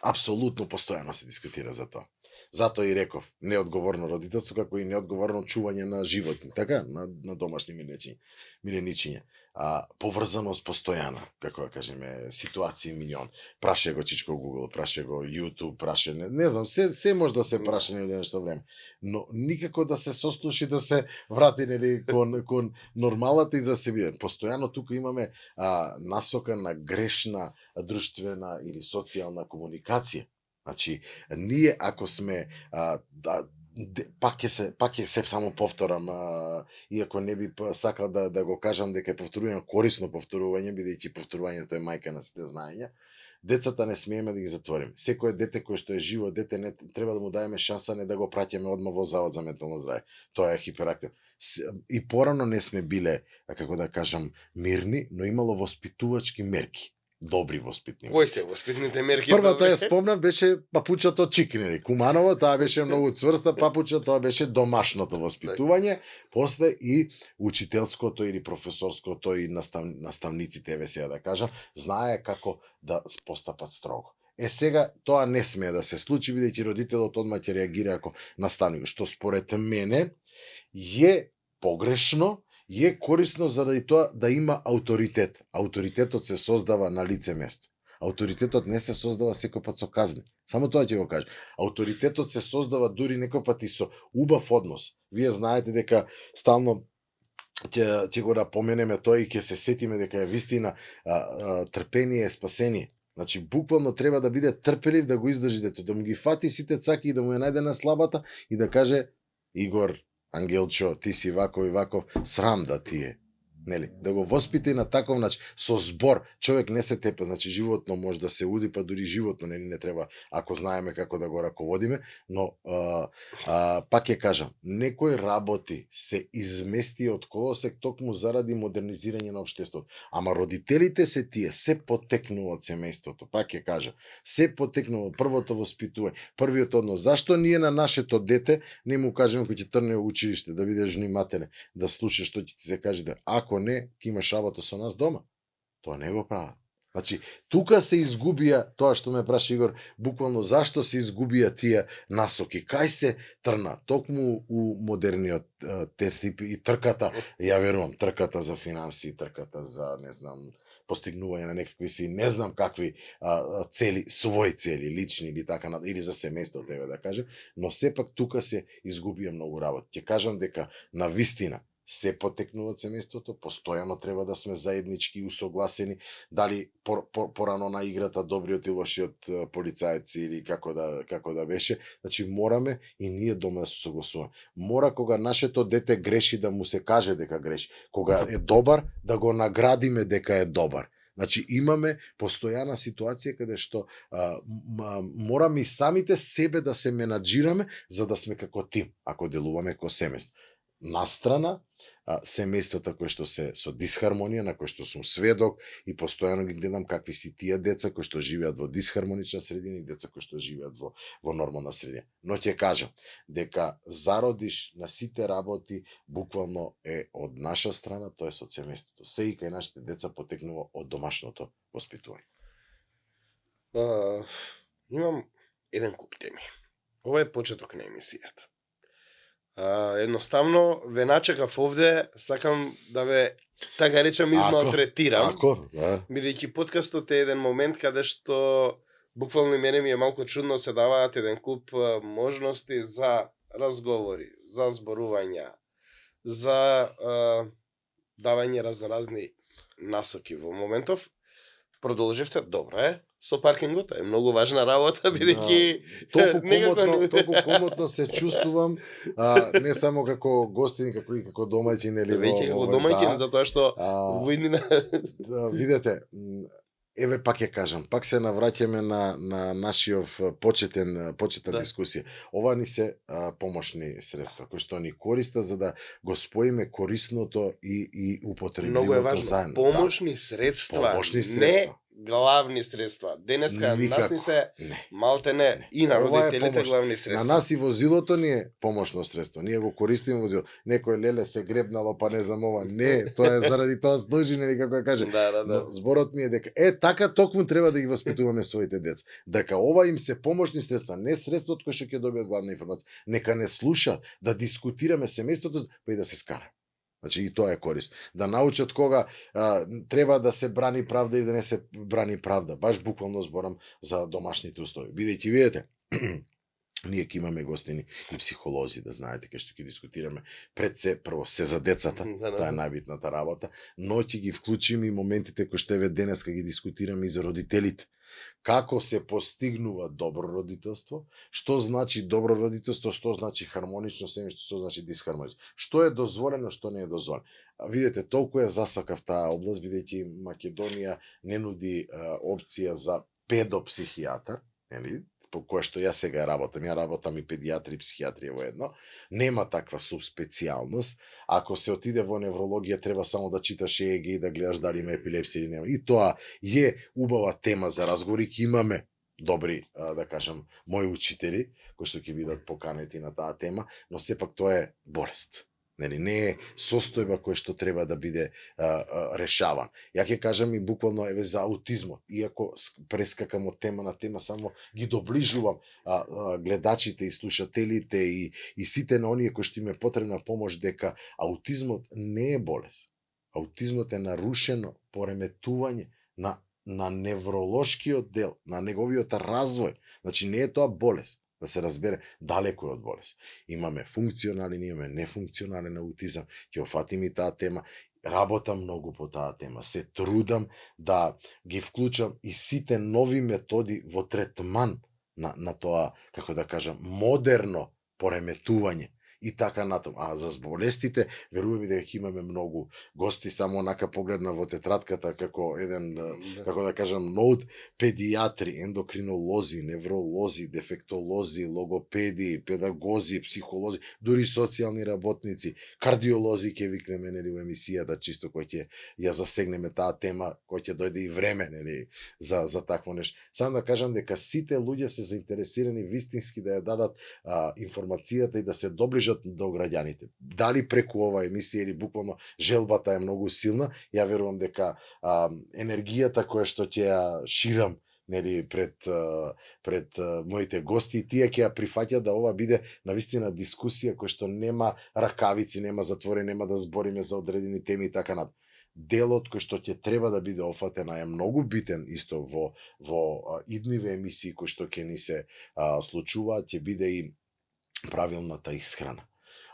апсолутно постојано се дискутира за тоа. Затоа и реков, неодговорно родителство, како и неодговорно чување на животни, така, на домашни миреничиња. Поврзаност постојана, како да кажеме, ситуации милион. Праше го Чичко Google, праше го YouTube, праше, не знам, се може да се праша нели нешто време. Но никако да се сослуши да се врати нели кон нормалата и за себе. Постојано тука имаме насока на грешна друштвена или социјална комуникација. Значи, ние ако сме пак ќе се само повторам, иако не би сакал да го кажам дека повторување корисно повторување, бидејќи повторувањето е мајка на сите знаења. Децата не смееме да ги затвориме. Секое дете кое што е живо дете не треба да му даеме шанса, не да го праќаме одма во завод за ментално здравје. Тоа е хиперактив. И порано не сме биле, како да кажам, мирни, но имало воспитувачки мерки. Добри воспитни. Кои се воспитните мерки? Првата ја спомнав беше папучето Чик, нели? Куманово, таа беше многу цврста папуче, тоа беше домашното воспитување, после и учителското или професорското и наставниците, еве сега да кажам, знае како да постапат строго. Сега тоа не смее да се случи, бидејќи родителот одма ќе реагира ако наставник, што според мене е погрешно. Е корисно заради тоа да има ауторитет. Ауторитетот се создава на лице место. Ауторитетот не се создава секој пат со казни. Само тоа ќе го кажам. Ауторитетот се создава дури некој пат и со убав однос. Вие знаете дека стално ќе го напоменеме тоа и ќе се сетиме дека е вистина трпение е спасение. Значи, буквално треба да биде трпелив да го издржи дето, да му ги фати сите цаки и да му ја најде на слабата и да каже: Игор, Ангелчо, ти си ваков и ваков, срам да ти е. Нели, да го воспита и на таков начин, со збор, човек не се тепа, значи животно може да се уди, па дури животно не треба, ако знаеме како да го раководиме, но пак ќе кажам, некои работи се измести од колосек токму заради модернизирање на општеството. Ама родителите се тие, се потекнува од семејството, пак ќе кажам, се потекнува од првото воспитување, првиот однос. Зашто ние на нашето дете не му кажеме кој ќе трне во училиште, да бидеш внимателен, да слушаш што ќе ти се каже, да ако не, ќе имаш работа со нас дома. Тоа не го прават. Значи, тука се изгубија тоа што ме праша Игор, буквално зашто се изгубија тие насоки, кај се трна, токму у модерниот тип и трката, ја верувам, трката за финанси, трката за, не знам, постигнување на некакви си, не знам какви цели, своји цели, лични или така, или за семејство, да кажем, но сепак тука се изгубија многу работа. Ќе кажам дека на вистина се потекнува од семејството, постојано треба да сме заеднички усогласени, дали порано на играта добриот и лошиот полицаец или како да беше, значи мораме и ние дома да се согласуваме. Мора кога нашето дете греши да му се каже дека греши, кога е добар да го наградиме дека е добар. Значи имаме постојана ситуација каде што мораме и самите себе да се менаџираме за да сме како тим, ако делуваме како семејство. Настрана, семејствата кои што се со дисхармонија, на кои што сум сведок и постојано ги гледам какви си тие деца кои што живеат во дисхармонична средина и деца кои што живеат во нормална средина. Но ќе кажам дека зародиш на сите работи буквално е од наша страна, тоа е со семејството. Се и кај нашите деца потекнува од домашното воспитување. Имам еден куп теми. Ова е почеток на емисијата. Едноставно, ве начекав овде, сакам да ве, така речем, измалтретирам. Бидејќи подкастот е еден момент каде што буквално и мене ми е малку чудно, се даваат еден куп можности за разговори, за зборувања, за давање разноразни насоки. Во моментов продолживте, добро е, со паркингот, е многу важна работа, бидејќи толку комотно се чувствувам, не само како гостин, како и како домаќин или веќе како домаќин, затоа што во иднина видете, еве пак ќе кажам, пак се навраќаме на нашиот почетна дискусија. Ова ни се помошни средства кои што ни користа за да го споиме корисното и употребливото заедно. Помошни средства. Не главни средства. Денеска нас ни се малте не и на родителите главни средства. На нас и возилото ни е помошно средство. Ние го користиме возило. Некој леле се гребнало, па не знам ова. Не, тоа е заради тоа сложи, нели како ја каже. Да. Зборот ми е дека така токму треба да ги воспитуваме своите деца. Дека ова им се помошни средства, не средство од кој што ќе добиат главна информација. Нека не слуша, да дискутираме семејството, па и да се скара. Значи и тоа е корист. Да научат кога треба да се брани правда и да не се брани правда. Баш буквално зборам за домашните услови. Бидејќи видите, ние ќе имаме гостини и психолози, да знаете, кај што ќе дискутираме пред се, прво се за децата, тоа е најбитната работа, но ќе ги вклучиме и моментите кои што еве денеска ги дискутираме и за родителите. Како се постигнува добро родителство, што значи добро родителство, што значи хармонично семејство, што значи дисхармонично. Што е дозволено, што не е дозволено. Видете, толку е засакав таа област, бидејќи Македонија не нуди опција за педопсихијатар, нели? По која што ја сега работам. Ја работам и педијатрија и психијатрија во едно. Нема таква субспецијалност. Ако се отиде во неврологија, треба само да читаш ЕЕГ и да гледаш дали има епилепсија или нема. И тоа е убава тема за разговори. Ќе имаме добри, да кажам, мои учители, кои што ќе бидат поканети на таа тема, но сепак тоа е болест. Нели, не е состојба која што треба да биде решаван. Ја ќе кажам и буквално еве за аутизмот. Иако прескакам од тема на тема, само ги доближувам гледачите и слушателите и сите на оние кои што им е потребна помош дека аутизмот не е болест. Аутизмот е нарушено пореметување на невролошкиот дел, на неговиот развој. Значи не е тоа болест. Да се разбере, далеко е од болест. Имаме функционален, имаме нефункционален аутизам, ќе офатим и таа тема. Работам многу по таа тема. Се трудам да ги вклучам и сите нови методи во третман на тоа, како да кажам, модерно пореметување. и така натаму. А за болестите, верувам дека ќе имаме многу гости, само онака погледна во тетратката како еден, како да кажам, ноут, педиатри, ендокринолози, невролози, дефектолози, логопеди, педагози, психолози, дури социјални работници, кардиолози ќе викнеме нели во емисијата, чисто кој ќе ја засегнеме таа тема, кој ќе дојде и време нели за такво нешто. Само да кажам дека сите луѓе се заинтересирани вистински да ја дадат информацијата и да се доближат до граѓаните. Дали преку ова емисија или буквално желбата е многу силна, ја верувам дека енергијата која што ќе ја ширам нели пред моите гости и тие ќе ја прифаќат да ова биде навистина дискусија која што нема ракавици, нема затвори, нема да збориме за одредени теми и така натаму. Делот кој што ќе треба да биде офатен е многу битен исто во идниве емисии кои што ќе ни се случуваат, ќе биде и правилната исхрана.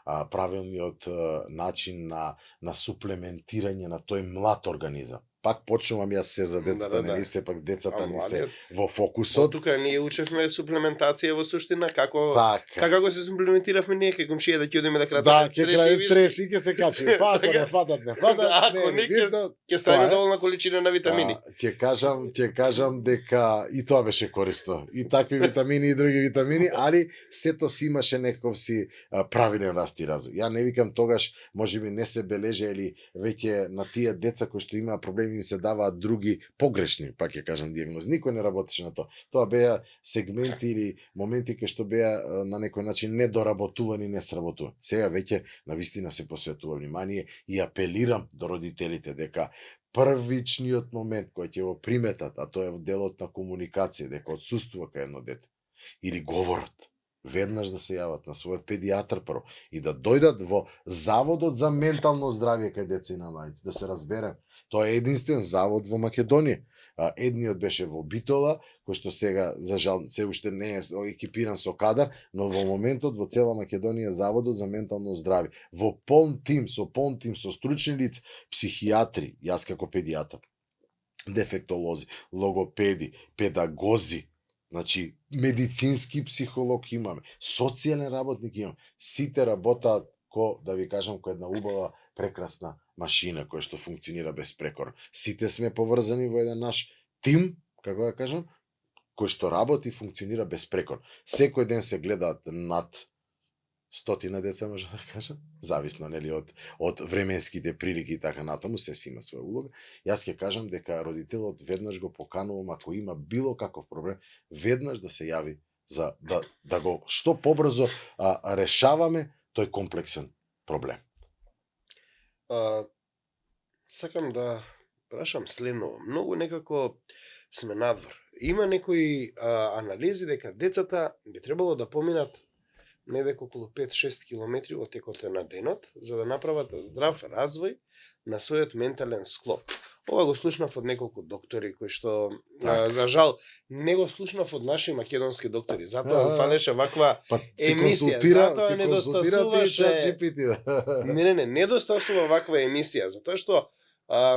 Правилниот начин на суплементирање на тој млад организам. Пак почнувам јас се за децата, нели сепак децата ни се во фокусот. Тука ние учевме суплементација во суштина, како го се суплементиравме ние кај комшија да ќе одиме да крадеме цреш и ќе се качиме. Па ако не фатат, ако не ќе ставиме доволна количина на витамини. Ќе кажам дека и тоа беше корисно. И такви витамини и други витамини, али сето си имаше некој си правилен раст и развој. Ја не викам тогаш, можеби не се бележи или веќе на тие деца кои што имаа проблеми им се даваат други погрешни, пак ќе кажам, диагнози. Никој не работеше на тоа. Тоа беа сегменти или моменти кои што беа на некој начин недоработувани, не сработувани. Сега веќе навистина се посветува внимание и апелирам до родителите дека првичниот момент кој ќе го приметат, а тоа е делот на комуникација, дека отсуствува кај едно дете или говорот, веднаш да се јават на својот педијатар прво и да дојдат во Заводот за ментално здравје кај деца и намајци, да се разберем. Тоа е единствен завод во Македонија. Едниот беше во Битола, кој што сега, за жал, се уште не е екипиран со кадар, но во моментот во цела Македонија Заводот за ментално здравје. Во полн тим, со стручни лица, психијатри, јас како педијатар, дефектолози, логопеди, педагози, значи медицински психолог имаме, социјален работник имаме. Сите работаат да ви кажам, кој една убава, прекрасна машина која што функционира безпрекорно. Сите сме поврзани во еден наш тим, како да кажам, кој што работи и функционира безпрекорно. Секој ден се гледаат над 100 деца, може да кажам, зависно нели од временските прилики и така натаму, се си има своја улога. Јас ќе кажам дека родителот веднаш го поканувам, ако има било каков проблем, веднаш да се јави за да го што побрзо решаваме тој комплексен проблем. Сакам да прашам следно. Многу некако сме надвор. Има некои анализи дека децата би требало да поминат недека околу 5-6 километри во текот на денот, за да направат здрав развој на својот ментален склоп. Ова го слушнав од неколку доктори кои што за жал не го слушнав од наши македонски доктори. Затоа фалеше ваква емисија. Затоа недостасуваше. Не недостасува ваква емисија, затоа што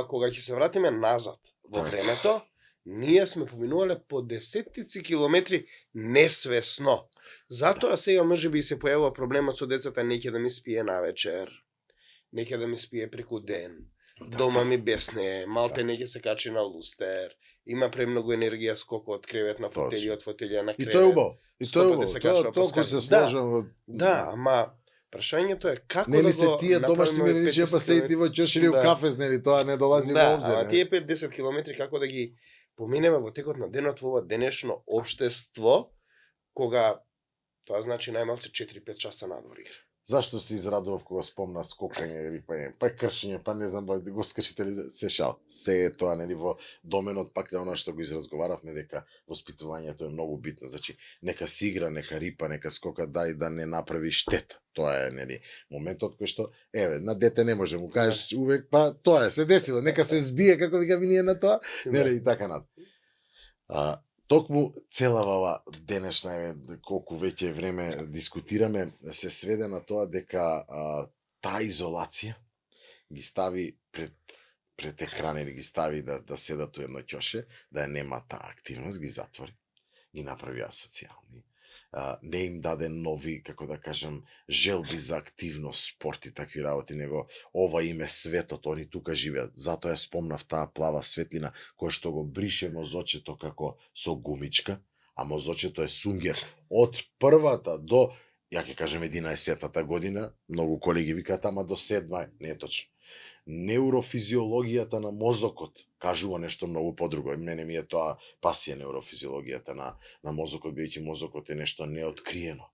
кога ќе се вратиме назад во времето, ние сме поминувале по десеттици километри несвесно. Затоа сега можеби се појавува проблемот со децата, не ќе да ми спие навечер, не ќе да ми спие преку ден. Дома ми бесне, малте не ќе се качи на лустер, има премногу енергија скока од кревет на фотели, од фотелија на кревет. И тоа е убаво. И тоа е убаво. Тоа се сложам. Да, ама прашањето е како нели да се тие домашни мирничија па се и во чошири у кафез, нели тоа не долази во обзир. Да, тие 5-10 километри како да ги поминеме во текот на денот во ова денешно општество, кога тоа значи најмалце 4-5 часа надвор игра. Зашто се израдував кога спомна скокање, рипање, па кршење, па не знам, го скршите ли се шал. Се е тоа, нели, во доменот, пак на она што го изразговаравме, дека воспитувањето е многу битно. Значи, нека си игра, нека рипа, нека скока, дај да не направи штета. Тоа е, нели, моментот кој што, на дете не може му кажеш увек, па тоа е, се десило, нека се збие, како викаме ние на тоа, нели, и така над. Токму целава ова денешна, колку веќе време дискутираме, се сведе на тоа дека таа изолација ги стави пред екран или ги стави да седат у едно ќоше, да нема таа активност, ги затвори. ги направи асоцијални. Не им даде нови, како да кажам, желби за активност, спорт и такви работи, него ова им е светот, они тука живеат. Затоа ја спомнав таа плава светлина, која што го брише мозочето како со гумичка, а мозочето е сунгер. Од првата до, ја ќе кажем 11-та година, многу колеги викаат, ама до 7-та, не е точно. Неурофизиологијата на мозокот кажува нешто многу подруго. Мене ми е тоа пасија неурофизиологијата на мозокот, бидејќи мозокот е нешто неоткриено.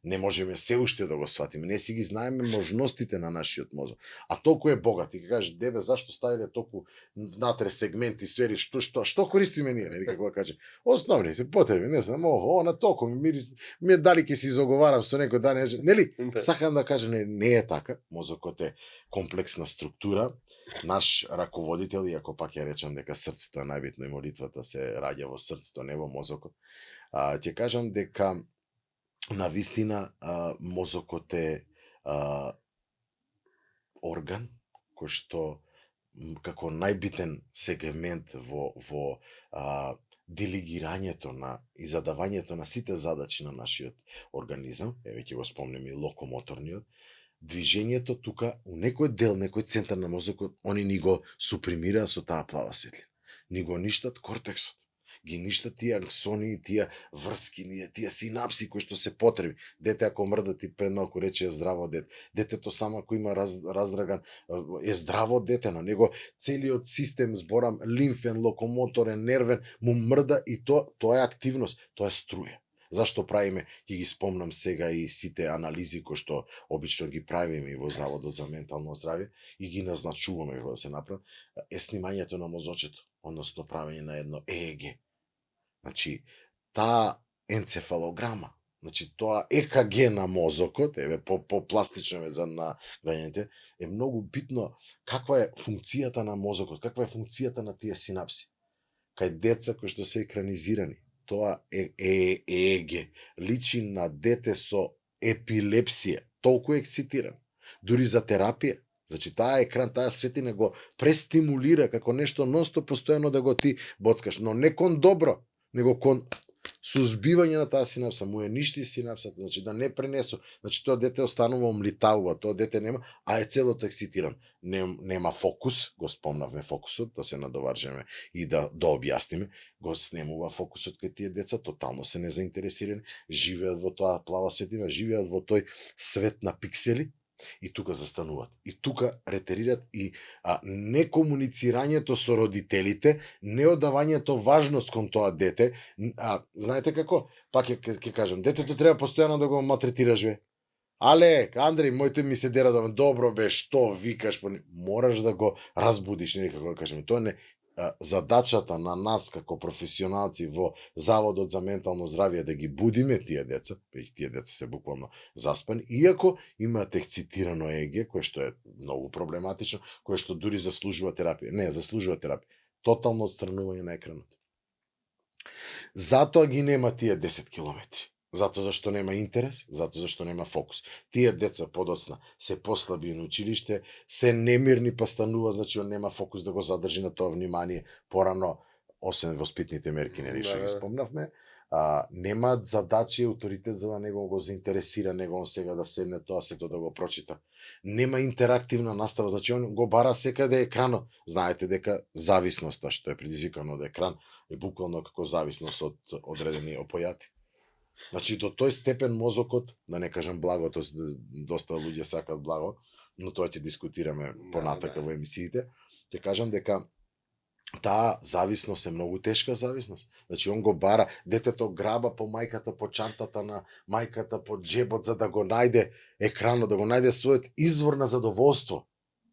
Не можеме се уште да го сватиме, не си ги знаеме можностите на нашиот мозок. А толку е богат и ќе кажеш, дебе, зашто ставиле толку внатре сегменти, сфери, што користиме ние, нели како каже. Основните потреби, не знам, на толку ми дали ќе си заговарам со некој ден, нели? Сакам да кажам, не е така. Мозокот е комплексна структура. Наш раководител, иако пак ја речам дека срцето е најбитно и молитвата се раѓа во срцето, не во мозокот. Ќе кажам дека на вистина мозокот е орган кој што како најбитен сегмент во делегирањето и задавањето на сите задачи на нашиот организам, веќе го спомнем и локомоторниот, движењето тука, у некој дел, некој центар на мозокот, они ни го супримираа со таа плава светлина. Ни го ништат кортексот. Ги ништат тие аксони, тие врски, тие синапси кои што се потреби. Дете ако мрда, ти пред малку рече е здраво дете. Детето само ако има раздраган е здраво дете, на него целиот систем, зборам, лимфен, локомоторен, нервен, му мрда и тоа е активност, тоа е струја. Зашто правиме, ќе ги спомнам сега и сите анализи кои што обично ги правиме и во Заводот за ментално здравје и ги назначуваме кога да се направат, е снимањето на мозочето, односно правење на едно ЕЕГ. Значи, таа енцефалограма, значи тоа ЕКГ на мозокот, еве по пластично за на граѓаните, е многу битно каква е функцијата на мозокот, каква е функцијата на тие синапси. Кај деца кои што се екранизирани, тоа е ЕЕГ, личи на дете со епилепсија, толку ексцитиран. Дури за терапија, значи таа екран, таа светлина го престимулира како нешто ностоп постојано да го ти боцкаш, но не кон добро, него кон сузбивање на таа синапса, му е ништи синапсата, значи да не пренесу, значи тоа дете останува омлитавува, тоа дете нема, а е целото ексцитиран. Нема фокус, го спомнавме фокусот, да се надоваржеме и да објасниме, го снемува фокусот кај тие деца, тотално се незаинтересирани, живеат во тоа плава светлина, живеат во тој свет на пиксели, и тука застануваат. И тука ретерират и некомуницирањето со родителите, неодавањето важност кон тоа дете. Знаете како? Пак ќе кажам, детето треба постојано да го малтретираш, бе. Але, Андреј, моите ми се дера добро бе, што викаш, мораш да го разбудиш, нели како да кажеме. Тоа не задачата на нас како професионалци во Заводот за ментално здравје да ги будиме тие деца, веќе тие деца се буквално заспани, иако имаат ексцитирано ЕЕГ, кое што е многу проблематично, кое што дури заслужува терапија. Не, заслужува терапија. Тотално отстранување на екранот. Затоа ги нема тие 10 километри. Затоа зашто нема интерес, затоа зашто нема фокус. Тие деца подоцна се послаби на училиште, се немирни па станува, значи он нема фокус да го задржи на тоа внимание порано, освен воспитните мерки, нели што ги спомнавме. Немаат задачи и авторитет за да него го заинтересира, него он сега да седне тоа сето да го прочита. Нема интерактивна настава, значи он го бара секаде екранот. Знаете дека зависноста што е предизвикана од екран е буквално како зависност од одредени опојати. Значи, до тој степен мозокот, да не кажам благото, доста луѓе сакат благо, но тоа ќе дискутираме понатака во емисиите, ќе кажам дека таа зависност е многу тешка зависност. Значи, он го бара, детето граба по мајката, по чантата на мајката, по джебот, за да го најде екранот, да го најде својот извор на задоволство.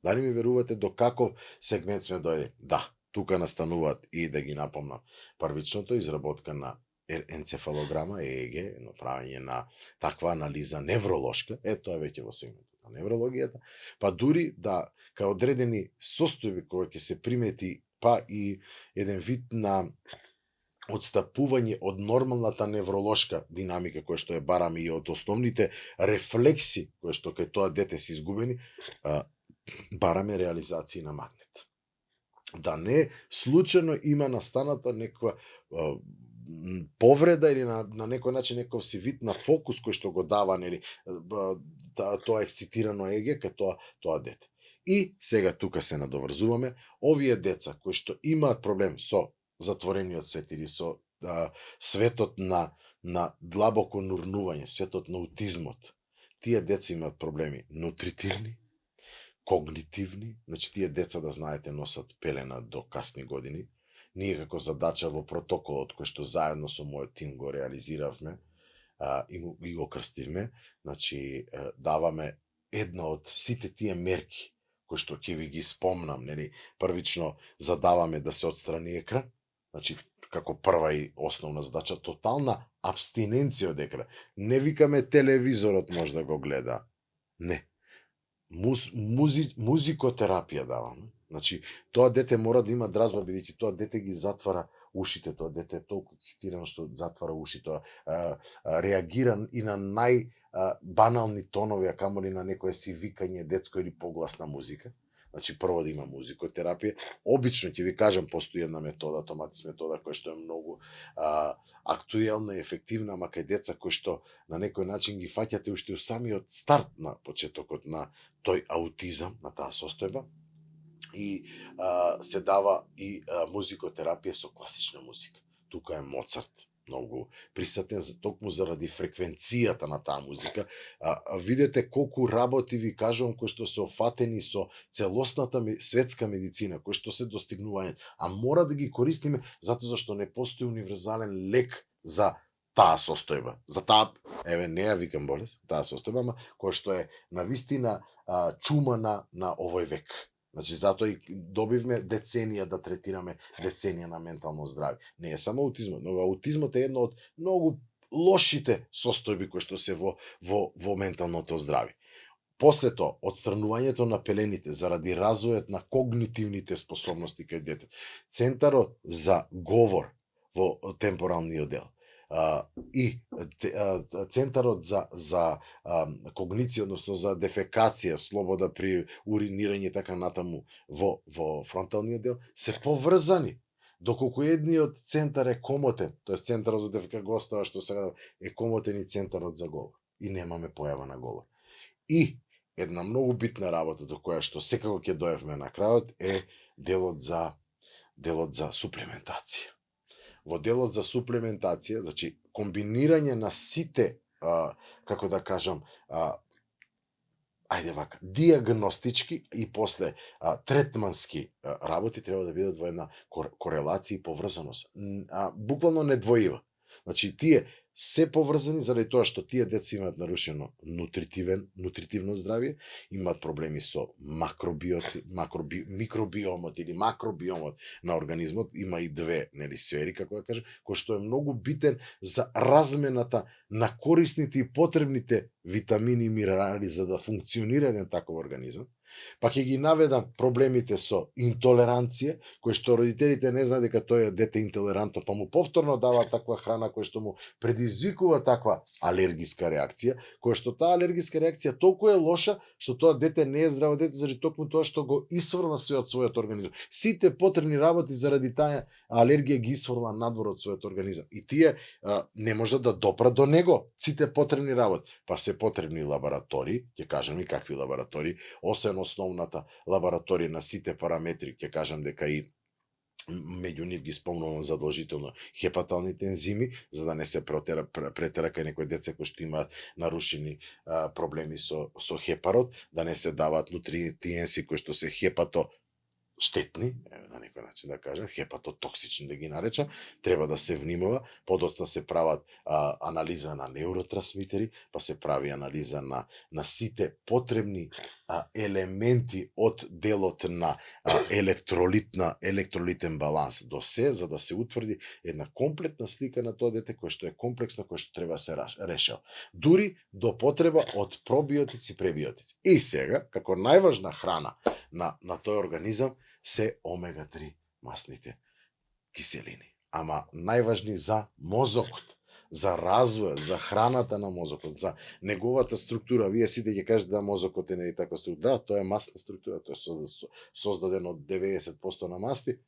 Дали ми верувате до каков сегмент сме дојде? Да, тука настануваат и да ги напомнам првичното изработка на енцефалограма, ЕЕГ, направање на таква анализа невролошка, тоа веќе во сегментот на неврологијата, па дури да кај одредени состојби кои ќе се примети, па и еден вид на одстапување од нормалната невролошка динамика која што е бараме и од основните рефлекси кои што кај тоа дете се изгубени, бараме реализација на магнет. Да не случајно има настаната некаква повреда или на некој начин некој си вид на фокус кој што го дава, нели, тоа ексцитирано еге кај тоа дете. И сега тука се надоврзуваме, овие деца кои што имаат проблем со затворениот свет или со светот на длабоко нурнување, светот на аутизмот, тие деца имаат проблеми нутритивни, когнитивни, значи тие деца, да знаете, носат пелена до касни години. Ние како задача во протоколот кој што заедно со мојот тим го реализиравме и го крстивме, значи даваме една од сите тие мерки кои што ќе ви ги спомнам, нели, првично задаваме да се отстрани екран, значи како прва и основна задача, тотална абстиненција од екран. Не викаме телевизорот може да го гледа. Не. Музикотерапија даваме. Значи, тоа дете мора да има дразба, бидејќи тоа дете ги затвара ушите, тоа дете е толку цитирано што затвара уши, тоа реагира и на најбанални тонови, а камоли на некое си викање детско или погласна музика. Значи, прво да има музикотерапија. Обично ќе ви кажам, постои една метода, томатис метода, која што е многу актуелна и ефективна, ама кај деца кои што на некој начин ги фаќате уште у самиот старт на почетокот на тој аутизам, на таа состојба, и се дава и музикотерапија со класична музика. Тука е Моцарт многу присутен, токму заради фреквенцијата на таа музика. Видете колку работи ви кажувам кои што се офатени со целосната светска медицина, кои што се достигнување, а мора да ги користиме затоа зашто не постои универзален лек за таа состојба. За таа, не ја викам болест, таа состојба, ама која што е навистина чума на овој век. Значи, затоа и добивме деценија да третираме деценија на ментално здравје. Не е само аутизмот, но аутизмот е една од многу лошите состојби кои што се во менталното здравје. После тоа, отстранувањето на пелените заради развојот на когнитивните способности кај детето. Центарот за говор во темпоралниот дел и Центарот за когниција, односно за дефекација, слобода при уринирање така натаму во фронталниот дел, се поврзани. Доколку едниот центар е комотен, тоест Центарот за дефекација го остава што сега е комотен и Центарот за говор. И немаме појава на говор. И една многу битна работа до која што секако ќе дојдеме на крајот е делот за суплементација. Во делот за суплементација, значи комбинирање на сите, како да кажам, диагностички и после третмански работи треба да бидат во една корелација и поврзаност. Буквално недвоива. Значи, тие се поврзани заради тоа што тие деца имаат нарушено нутритивно здравје, имаат проблеми со микробиомот или макробиомот на организмот, има и две сфери, како да кажем, кој што е многу битен за размената на корисните и потребните витамини и минерали за да функционира еден таков организам. Па ќе ги наведам проблемите со интолеранција, кој што родителите не знаат дека тој дете интолерантно, па му повторно дава таква храна која што му предизвикува таква алергиска реакција, која што таа алергиска реакција толку е лоша што тоа дете не е здраво дете заради токму тоа што го исфрла све од својот организам. Сите потребни работи заради таа алергија ги исфрла надвор од својот организам. И тие не можат да допрат до него сите потребни работи. Па се потребни лаборатории, ќе кажам и какви лаборатории, освен основната лабораторија на сите параметри, ќе кажам дека и меѓу нив ги спомнувам задолжително хепаталните ензими, за да не се претера кај некои деца кои што имаат нарушени проблеми со хепарот, да не се даваат нутриенси кои што се хепато штетни, на некој начин да кажем, хепатотоксични да ги наречам, треба да се внимава, подоцна се прават анализа на неуротрансмитери, па се прави анализа на сите потребни елементи од делот на електролитен баланс до се, за да се утврди една комплетна слика на тоа дете кој што е комплексна, кој што треба да се решава. Дури до потреба од пробиотици и пребиотици. И сега, како најважна храна на тој организам се омега-3 масните киселини. Ама најважни за мозокот, за развојот, за храната на мозокот, за неговата структура. Вие сите ќе кажете да мозокот е таква структура. Да, тоа е масна структура, тоа е создадено од 90% на масти,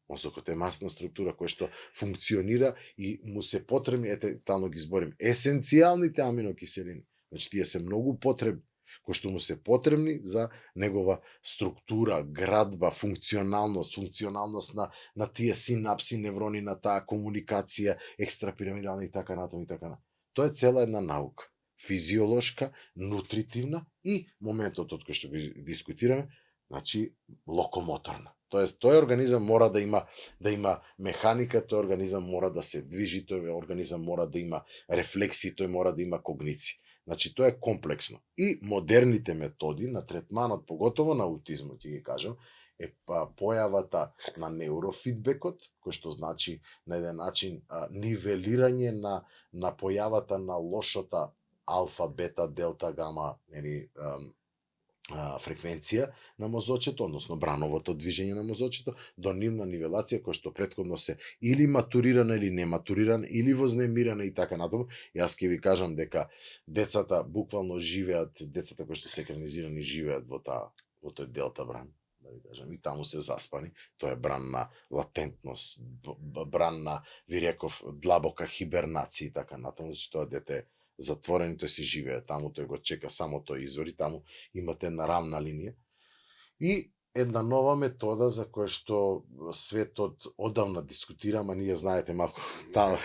Мозокот е масна структура која што функционира и му се потребни, ете, стално ги зборим, есенцијалните аминокиселини. Значи, тие се многу потребни, кои што му се потребни за негова структура, градба, функционалност на тие синапси, неврони, на таа комуникација, екстрапирамидална и така натаму и така натаму. Тоа е цела една наука, физиолошка, нутритивна и моментот од кој што го дискутираме, значи локомоторна. Тоест, тој организам мора да има механика, тој организам мора да се движи, тој организам мора да има рефлекси, тој мора да има когници. Значи, тоа е комплексно. И модерните методи на третманот, поготово на аутизмот, ќе ги кажам, е појавата на неурофидбекот, кој што значи на еден начин нивелирање на појавата на лошата алфа, бета, делта, гама, фреквенција на мозочето, односно брановото движење на мозочето, до нивна нивелација која што претходно се или матурирана или нематурирана, или вознемирана и така натаму. Јас ќе ви кажам дека децата буквално живеат, децата кои што се екранизирани живеат во тој делта бран, да ви кажам, и таму се заспани. Тоа е бран на латентност, бран на, ви реков, длабока хибернација и така натаму, зашто тоа дете е затворен, тој си живее таму, тој го чека само тој извори, таму имате една рамна линија. И една нова метода за која што светот одавна дискутира, ама ние знаете малку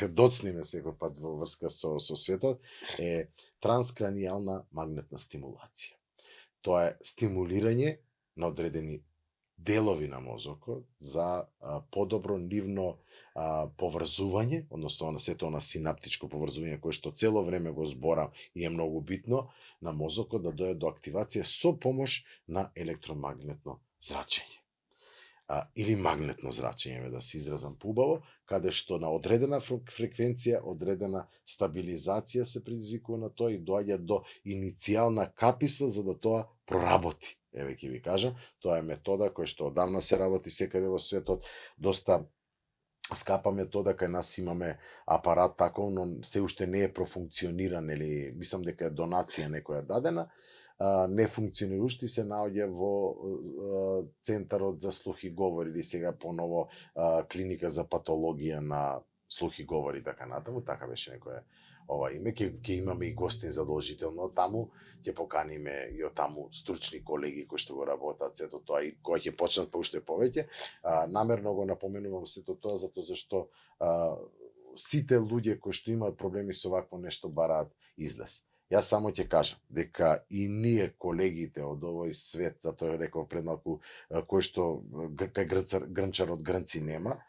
доцниме секој пат во врска со светот, е транскранијална магнетна стимулација. Тоа е стимулирање на одредени делови на мозокот за подобро нивно поврзување, односно на сето на синаптичко поврзување кое што цело време го зборам и е многу битно, на мозокот да дојде до активација со помош на електромагнетно зрачење. Или магнетно зрачење, да се изразам поубаво, каде што на одредена фреквенција, одредена стабилизација се предизвикува на тоа и доаѓа до иницијална каписла за да тоа проработи. Еве ќе ви кажам, тоа е метода која што одамна се работи секаде во светот, доста скапа метода, кај нас имаме апарат таков, но се уште не е профункциониран, или мислам дека е донација некоја дадена, не функционира уште, се наоѓа во Центарот за слух и говор, или сега поново клиника за патологија на слух и говор и така натаму, така беше некоја име. Ќе имаме и гостин задолжително таму, ќе поканиме и од таму стручни колеги кои што го работат сето тоа и кои ќе почнат па уште повеќе. Намерно го напоменувам сето тоа затоа зашто сите луѓе кои што имаат проблеми со вакво нешто бараат излез. Јас само ќе кажам дека и ние колегите од овој свет, затоа реков пред малку, кој што кај грнчар од грнци нема,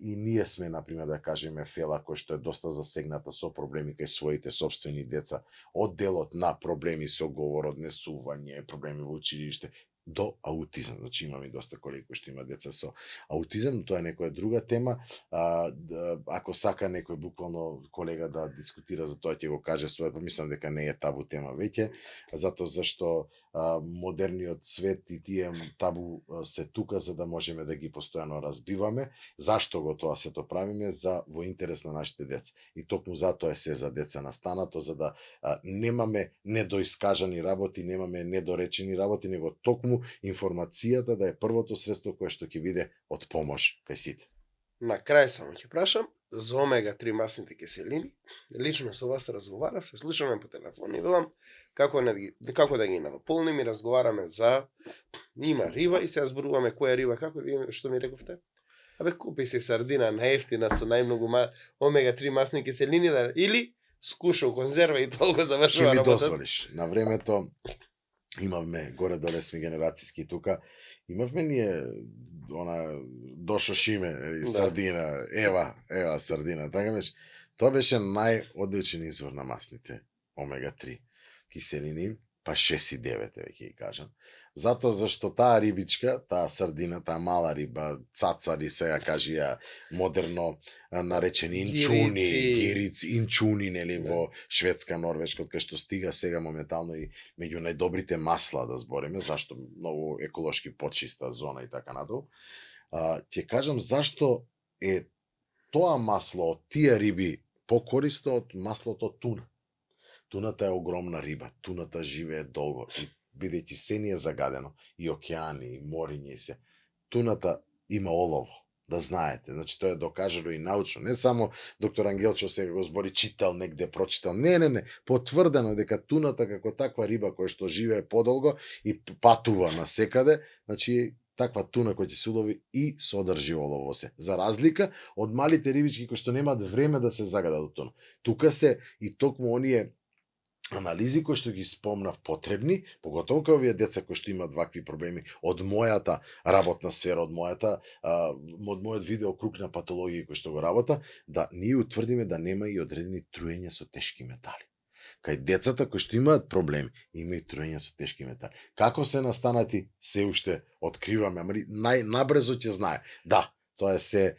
и ние сме, например, да кажеме, фела кој што е доста засегната со проблеми кај своите собствени деца, од делот на проблеми со говор, однесување, проблеми во училиште, до аутизам. Значи имаме доста колеги кои што има деца со аутизам, но тоа е некоја друга тема. Ако сака некој буквално колега да дискутира за тоа, ќе го каже својот, мислам дека не е табу тема веќе, затоа зашто модерниот свет и тие табу се тука за да можеме да ги постојано разбиваме. Зашто го тоа сето правиме? За во интерес на нашите деца. И токму затоа е се за деца настанато, за да немаме недоискажани работи, немаме недоречени работи, него токму информацијата да е првото средство кое што ќе биде од помош кај сите. На крај само ќе прашам за омега-3 масните киселини. Лично со вас разговарав, се слушаме по телефон и велам како да ги навополним и разговараме за има риба и се зборуваме која риба, како вие што ми рековте? Абе купи си сардина наевтина со најмногу омега-3 масни киселини или скушал конзерва и толку завршува работа. Ќе ми дозволиш. На времето имавме, горе-доле сме генерацијски тука, имавме ние Дошо Шиме, сардина, ева сардина, така беше. Тоа беше најодличен извор на масните омега-3 киселини, па 6 и 9, ќе ги кажам. Затоа зашто таа рибичка, таа сардина, таа мала риба, цацари сега кажија модерно наречени инчуни, гирици, инчуни, нели, во Шведска, Норвешка, кај што стига сега моментално и меѓу најдобрите масла да збориме, зашто многу еколошки почиста зона и така надолу. Ќе кажам зашто е тоа масло од тие риби покористо од маслото од туна. Туната е огромна риба, туната живее долго и бидејќи се ни е загадено, и океани, и мориња и се, туната има олово. да знаете. Значи тоа е докажано и научно. Не само доктор Ангелчо сега го збори читал негде, прочитал. Не. Потврдено дека туната како таква риба која што живее подолго и патува насекаде, значи таква туна која ќе се улови и содржи олово во се. За разлика од малите рибички кои што немаат време да се загадат од туна. Тука се и токму оние анализи кои што ги спомнав потребни, поготово кај овие деца кои што имаат вакви проблеми од мојата работна сфера, од мојот видео круг на патологии кои што го работа, да ние утврдиме да нема и одредени труење со тешки метали. Кај децата кои што имаат проблеми, има и труење со тешки метали. Како се настанати, се уште откриваме, ама најнабрзо ќе знае. Да, тоа е се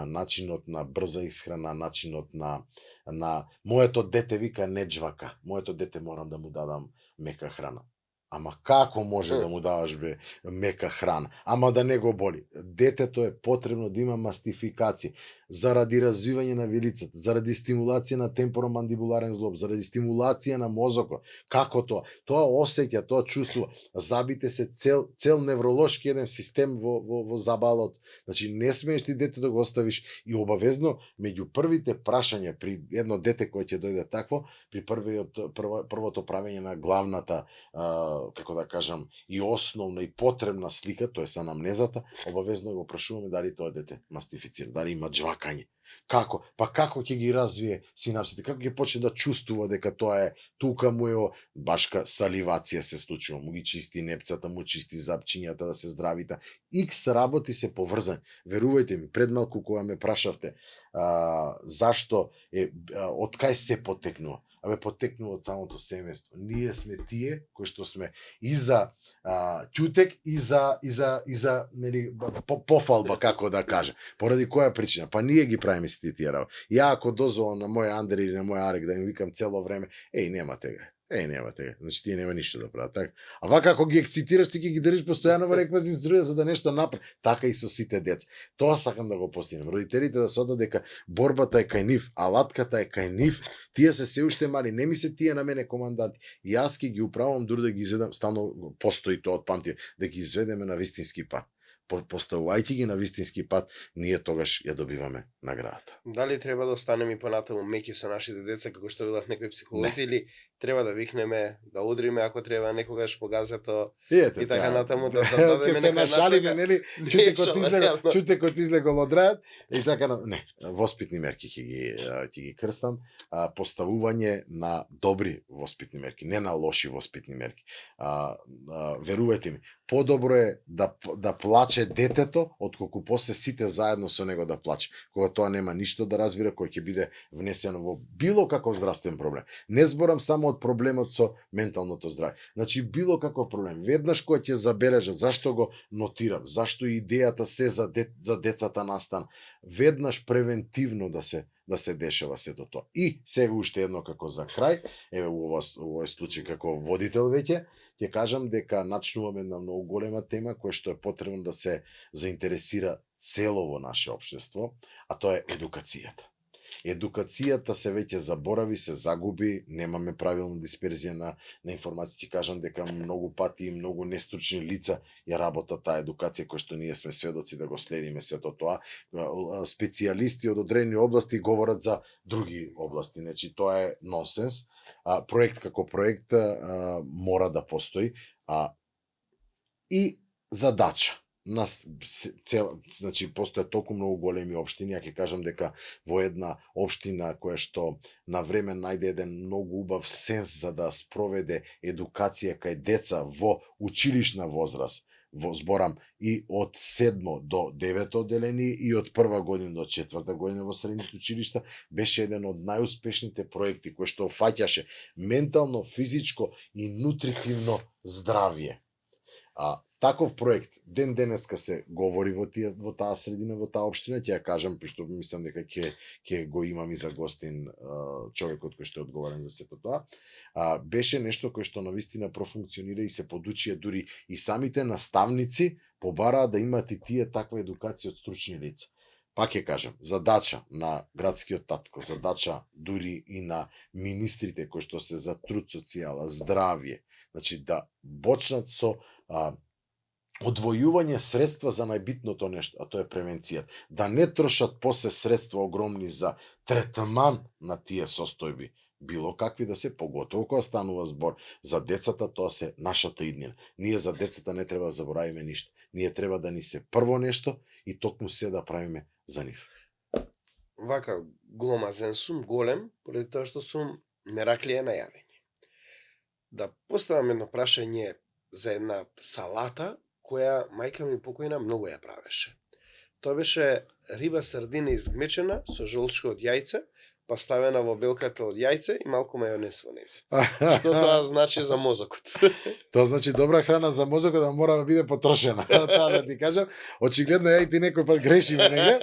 начинот на брза исхрана, начинот на моето дете вика не джвака. Моето дете морам да му дадам мека храна. Ама како може да му даваш мека храна? Ама да не го боли. Детето е потребно да има мастификација заради развивање на вилицата, заради стимулација на темпоромандибуларен зглоб, заради стимулација на мозокот. Како тоа? Тоа осеќа, тоа чувствува. Забите се цел невролошки еден систем во забалот. Значи не смееш ти дете да го оставиш и обавезно меѓу првите прашања при едно дете кое ќе дојде такво, при првото правење на главната како да кажам, и основна и потребна слика, тоа е анамнезата, обавезно го прашуваме дали тоа дете мастифицира, дали има джвакање. Како? Па како ќе ги развие синапсите? Како ќе почне да чувствува дека тоа е тука му е башка саливација се случува, му ги чисти непцата, му чисти запчињата да се здравите. Икс работи се поврзани. Верувајте ми, пред малку кога ме прашавте зашто од кај се потекнува? Потекнува од самото семејство. Ние сме тие кои што сме и за ќутек и за нели пофалба, како да кажа. Поради која причина? Па ние ги правиме сите тие работи. Ја ако дозволам на мој Андер или на мој Арек да ми викам цело време, немате га. Значи тие нема ништо да прават. Така. А вака ако ги ексцитираш, ти ги држиш постојано во реквази струја за да нешто направи. Така и со сите деца. Тоа сакам да го постигнем. Родителите да сватат дека борбата е кај нив, алатката е кај нив. Тие се уште мали, не ми се тие на мене команданти. Јас ќе ги управам дури да ги изведам, стално постои тоа од памтие, да ги изведеме на вистински пат. Поставувајќи ги на вистински пат, ние тогаш ја добиваме наградата. Дали треба да останеме и понатаму меки со нашите деца, како што велат некои психолози, или треба да викнеме, да удриме ако треба некогаш по газето и така натаму да дадеме се нашалиме, нели? Чуте кога излегол од рајот и така на не, воспитни мерки ќе ги крстам, поставување на добри воспитни мерки, не на лоши воспитни мерки. Верувајте ми, подобро е да плаче детето, отколку после сите заедно со него да плаче. Кога тоа нема ништо да разбира, кој ќе биде внесено во било каков здравствен проблем. Не зборам само од проблемот со менталното здравје. Значи, било каков проблем. Веднаш кој ќе забележат, зашто го нотирам, зашто идејата се за децата настан, веднаш превентивно да се дешава сето тоа. И сега уште едно како за крај, еве овој случај како водител веќе, ќе кажам дека начнуваме на многу голема тема која што е потребно да се заинтересира целово наше општество, а тоа е едукацијата. Едукацијата се веќе заборави, се загуби, немаме правилна дисперзија на информации. Ќе кажам дека многу пати и многу нестручни лица ја работат таа едукација која што ние сме сведоци да го следиме сето тоа. Специјалисти од одредени области говорат за други области. Значи тоа е нонсенс. Проект како проект мора да постои и задача. Значи постојат толку многу големи општини, ја ќе кажам дека во една општина која што на време најде еден многу убав сенс за да спроведе едукација кај деца во училишна возраст, зборам и од 7 до 9 одделение и од 1 година до 4 година во средните училишта, беше еден од најуспешните проекти кој што фаќаше ментално, физичко и нутритивно здравје. Таков проект ден денеска се говори во таа средина, во таа општина, ќе ја кажам, пошто мислам дека ќе го имам и за гостин човекот кој што е одговорен за сето тоа. Беше нешто кој што навистина профункционира и се подучија, дури и самите наставници побараа да имаат и тие таква едукација од стручни лица. Пак ќе кажам, задача на градскиот татко, задача дури и на министрите кои што се за труд, социјала, здравје, значи да почнат со одвојување средства за најбитното нешто, а тоа е превенција. Да не трошат после средства огромни за третман на тие состојби, било какви да се, поготово кога станува збор за децата, тоа се нашата иднина. Ние за децата не треба да заборавиме ништо. Ние треба да ни се прво нешто и токму се да правиме за нив. Вака гломазен сум, голем, поради тоа што сум мераклија на јадење. Да поставам едно прашање за една салата која мајка ми покојна многу ја правеше. Тоа беше риба сардина изгмечена со жолчка од јајце, па ставена во белката од јајце и малку мајонез во незе. Што тоа значи за мозокот? Тоа значи добра храна за мозокот, да мора да биде потрошена. Таа да ти кажам, очигледно ја и ти некој пат грешиме неге.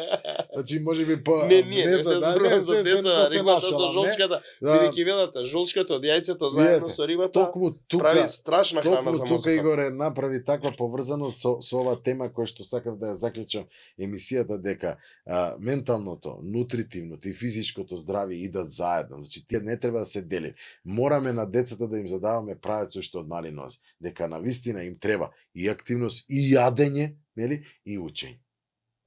Значи можеби по не се зборувам за деца, рибата со жолчката, бидејќи велата жолчката од јајцето заедно со рибата прави страшна храна за мозокот. Тука Игоре направи таква поврзаност со оваа тема која што сакав да ја заклучам емисијата, дека менталното, нутритивното и физичкото здравје идат заедно. Значи тие не треба да се дели. Мораме на децата да им задаваме правец уште од мали нози, дека навистина им треба и активност, и јадење, нели, и учење.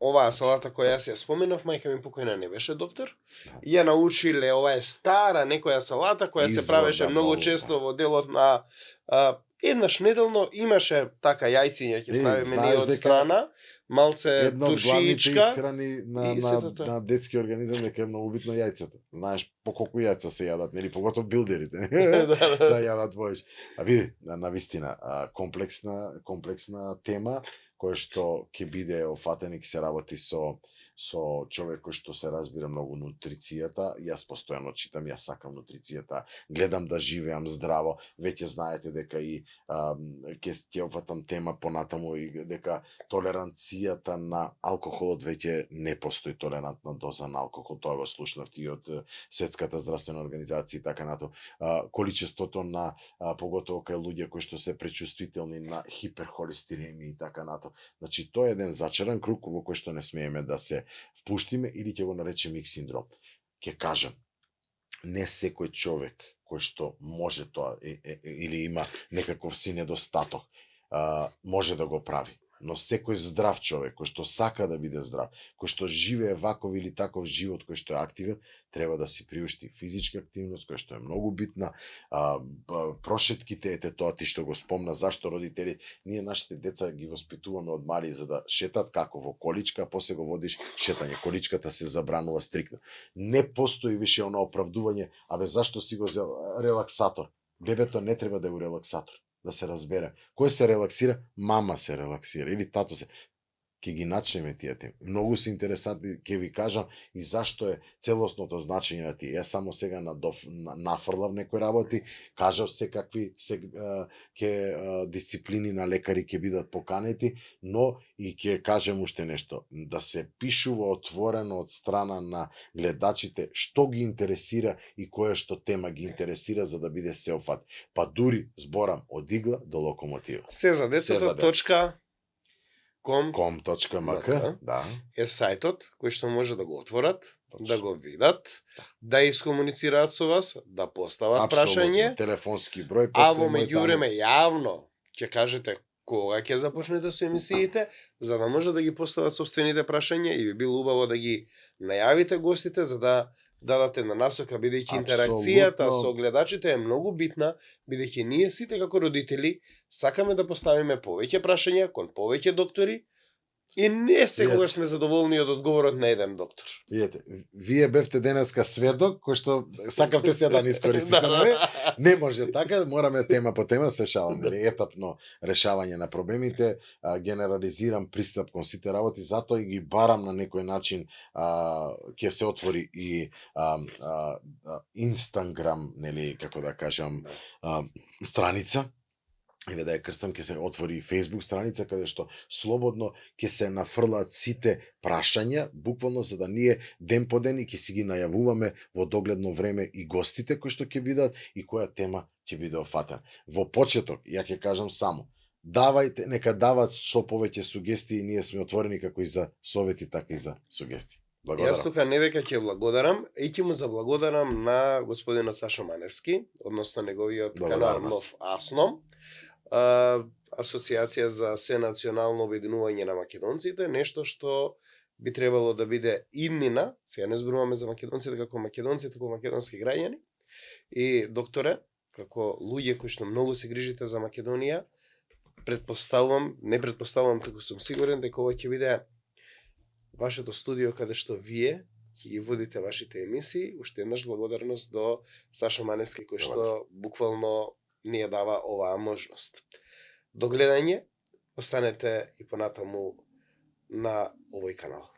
Оваа салата која јас ја споменав, мајка ми покојна не беше доктор. Ја научиле, ова е стара некоја салата која се правеше многу често во делот на еднаш неделно имаше така јајциња ќе ставиме ние од страна, малце душичка. Исхрани на детски организам дека е многу битно јајцето. Знаеш по колку јајца се јадат, нели, поготово билдерите. Да јадат повеќе. А види, навистина комплексна тема кој што ќе биде офатен и ќе се работи со човек кој што се разбира многу нутрицијата. Јас постојано читам, јас сакам нутрицијата, гледам да живеам здраво. Веќе знаете дека и ќе офатам тема понатаму и дека толеранцијата на алкохолот веќе не постои толерантна доза на алкохол. Тоа го слушнавте и од Светската здравствена организација и така нато. Количеството на поготово кај луѓе кои што се пречувствителни на хиперхолестеремија и така нато. Значи тоа е еден зачаран круг во кој што не смееме да се впуштиме или ќе го наречеме Х синдром. Ќе кажам, не секој човек кој што може тоа или има некаков си недостаток може да го прави. Но секој здрав човек, кој што сака да биде здрав, кој што живее ваков или таков живот, кој што е активен, треба да си приушти физичка активност, која што е многу битна. Прошетките, ете тоа ти што го спомна, зашто родители, ние нашите деца ги воспитуваме од мали за да шетат како во количка, после го водиш шетање. Количката се забранува стриктно. Не постои више оно оправдување, абе зашто си го зел релаксатор? Бебето не треба да е у релаксатор. Да се разбере. Кој се релаксира? Мама се релаксира или тато се. Ке ги начнеме тие теми. Многу се интересантни, ке ви кажам и зашто е целосното значење на тие. Јас само сега нафрлав некои работи, кажав секакви дисциплини на лекари ќе бидат поканети, но и ќе кажем уште нешто. Да се пишува отворено од страна на гледачите што ги интересира и која што тема ги интересира за да биде сеофат. Па дури зборам од игла до локомотива. Се за децата точка com.mk, да. Е сајтот кој што може да го отворат, да го видат, да искомуницираат со вас, да постават прашање, телефонски број, а во меѓувреме јавно ќе кажете кога ќе започнете со емисиите, за да може да ги постават собствените прашања и би било убаво да ги најавите гостите за да дадате на насока, бидејќи интеракцијата со гледачите е многу битна, бидејќи ние сите како родители сакаме да поставиме повеќе прашања кон повеќе доктори и не секогаш сме задоволни од одговорот на еден доктор. Видете, вие бевте денеска сведок кој што сакавте се да не искористите, не може така, мораме тема по тема се шаламе, етапно решавање на проблемите, генерализирам пристап кон сите работи, затоа и ги барам на некој начин ќе се отвори и Инстаграм, нели, како да кажам, страница, или да ја крстам, ќе се отвори Facebook страница каде што слободно ќе се нафрлаат сите прашања, буквално за да ние ден по ден и ќе си ги најавуваме во догледно време и гостите кои што ќе бидат и која тема ќе биде офатена. Во почеток, ја ќе кажам само, давајте, нека дават што повеќе сугестии, ние сме отворени како и за совети, така и за сугестии. Благодарам. Јас тука не дека ќе благодарам, и ќе му заблагодарам на господинот Сашо Маневски, односно неговиот канал Нов Асном. асоциација за сенационално обединување на македонците, нешто што би требало да биде иднина, сега не зборуваме за македонците како македонци, туку македонски граѓани, и докторе, како луѓе кои што многу се грижите за Македонија, не предпоставувам, туку сум сигурен дека ова ќе биде вашето студио каде што вие ќе ги водите вашите емисии. Уште еднаш благодарност до Сашо Маневски кој што буквално ни ја дава оваа можност. До гледање, останете и понатаму на овој канал.